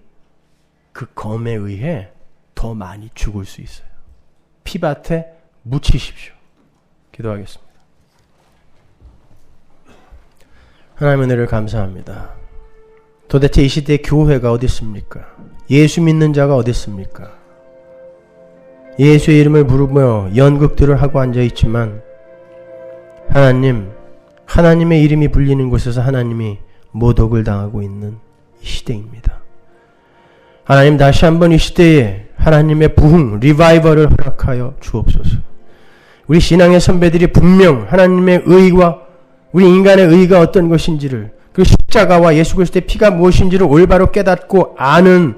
그 검에 의해 더 많이 죽을 수 있어요. 피밭에 묻히십시오. 기도하겠습니다. 하나님의 은혜를 감사합니다. 도대체 이 시대의 교회가 어디 있습니까? 예수 믿는 자가 어디 있습니까? 예수의 이름을 부르며 연극들을 하고 앉아있지만 하나님, 하나님의 이름이 불리는 곳에서 하나님이 모독을 당하고 있는 이 시대입니다. 하나님, 다시 한번 이 시대에 하나님의 부흥, 리바이벌을 허락하여 주옵소서. 우리 신앙의 선배들이 분명 하나님의 의와 우리 인간의 의가 어떤 것인지를, 그 십자가와 예수 그리스도의 피가 무엇인지를 올바로 깨닫고 아는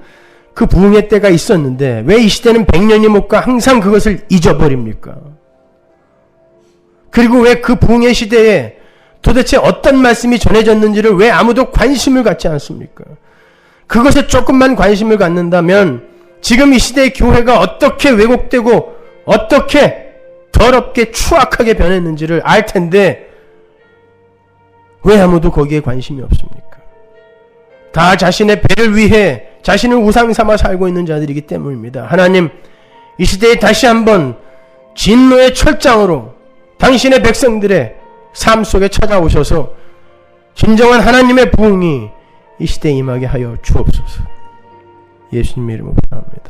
그 부흥의 때가 있었는데 왜 이 시대는 100년이 못 가 항상 그것을 잊어버립니까? 그리고 왜 그 부흥의 시대에 도대체 어떤 말씀이 전해졌는지를 왜 아무도 관심을 갖지 않습니까? 그것에 조금만 관심을 갖는다면 지금 이 시대의 교회가 어떻게 왜곡되고 어떻게 더럽게 추악하게 변했는지를 알 텐데 왜 아무도 거기에 관심이 없습니까? 다 자신의 배를 위해 자신을 우상 삼아 살고 있는 자들이기 때문입니다. 하나님, 이 시대에 다시 한번 진노의 철장으로 당신의 백성들의 삶 속에 찾아오셔서 진정한 하나님의 부흥이 이 시대에 임하게 하여 주옵소서. 예수님 이름으로 기도합니다.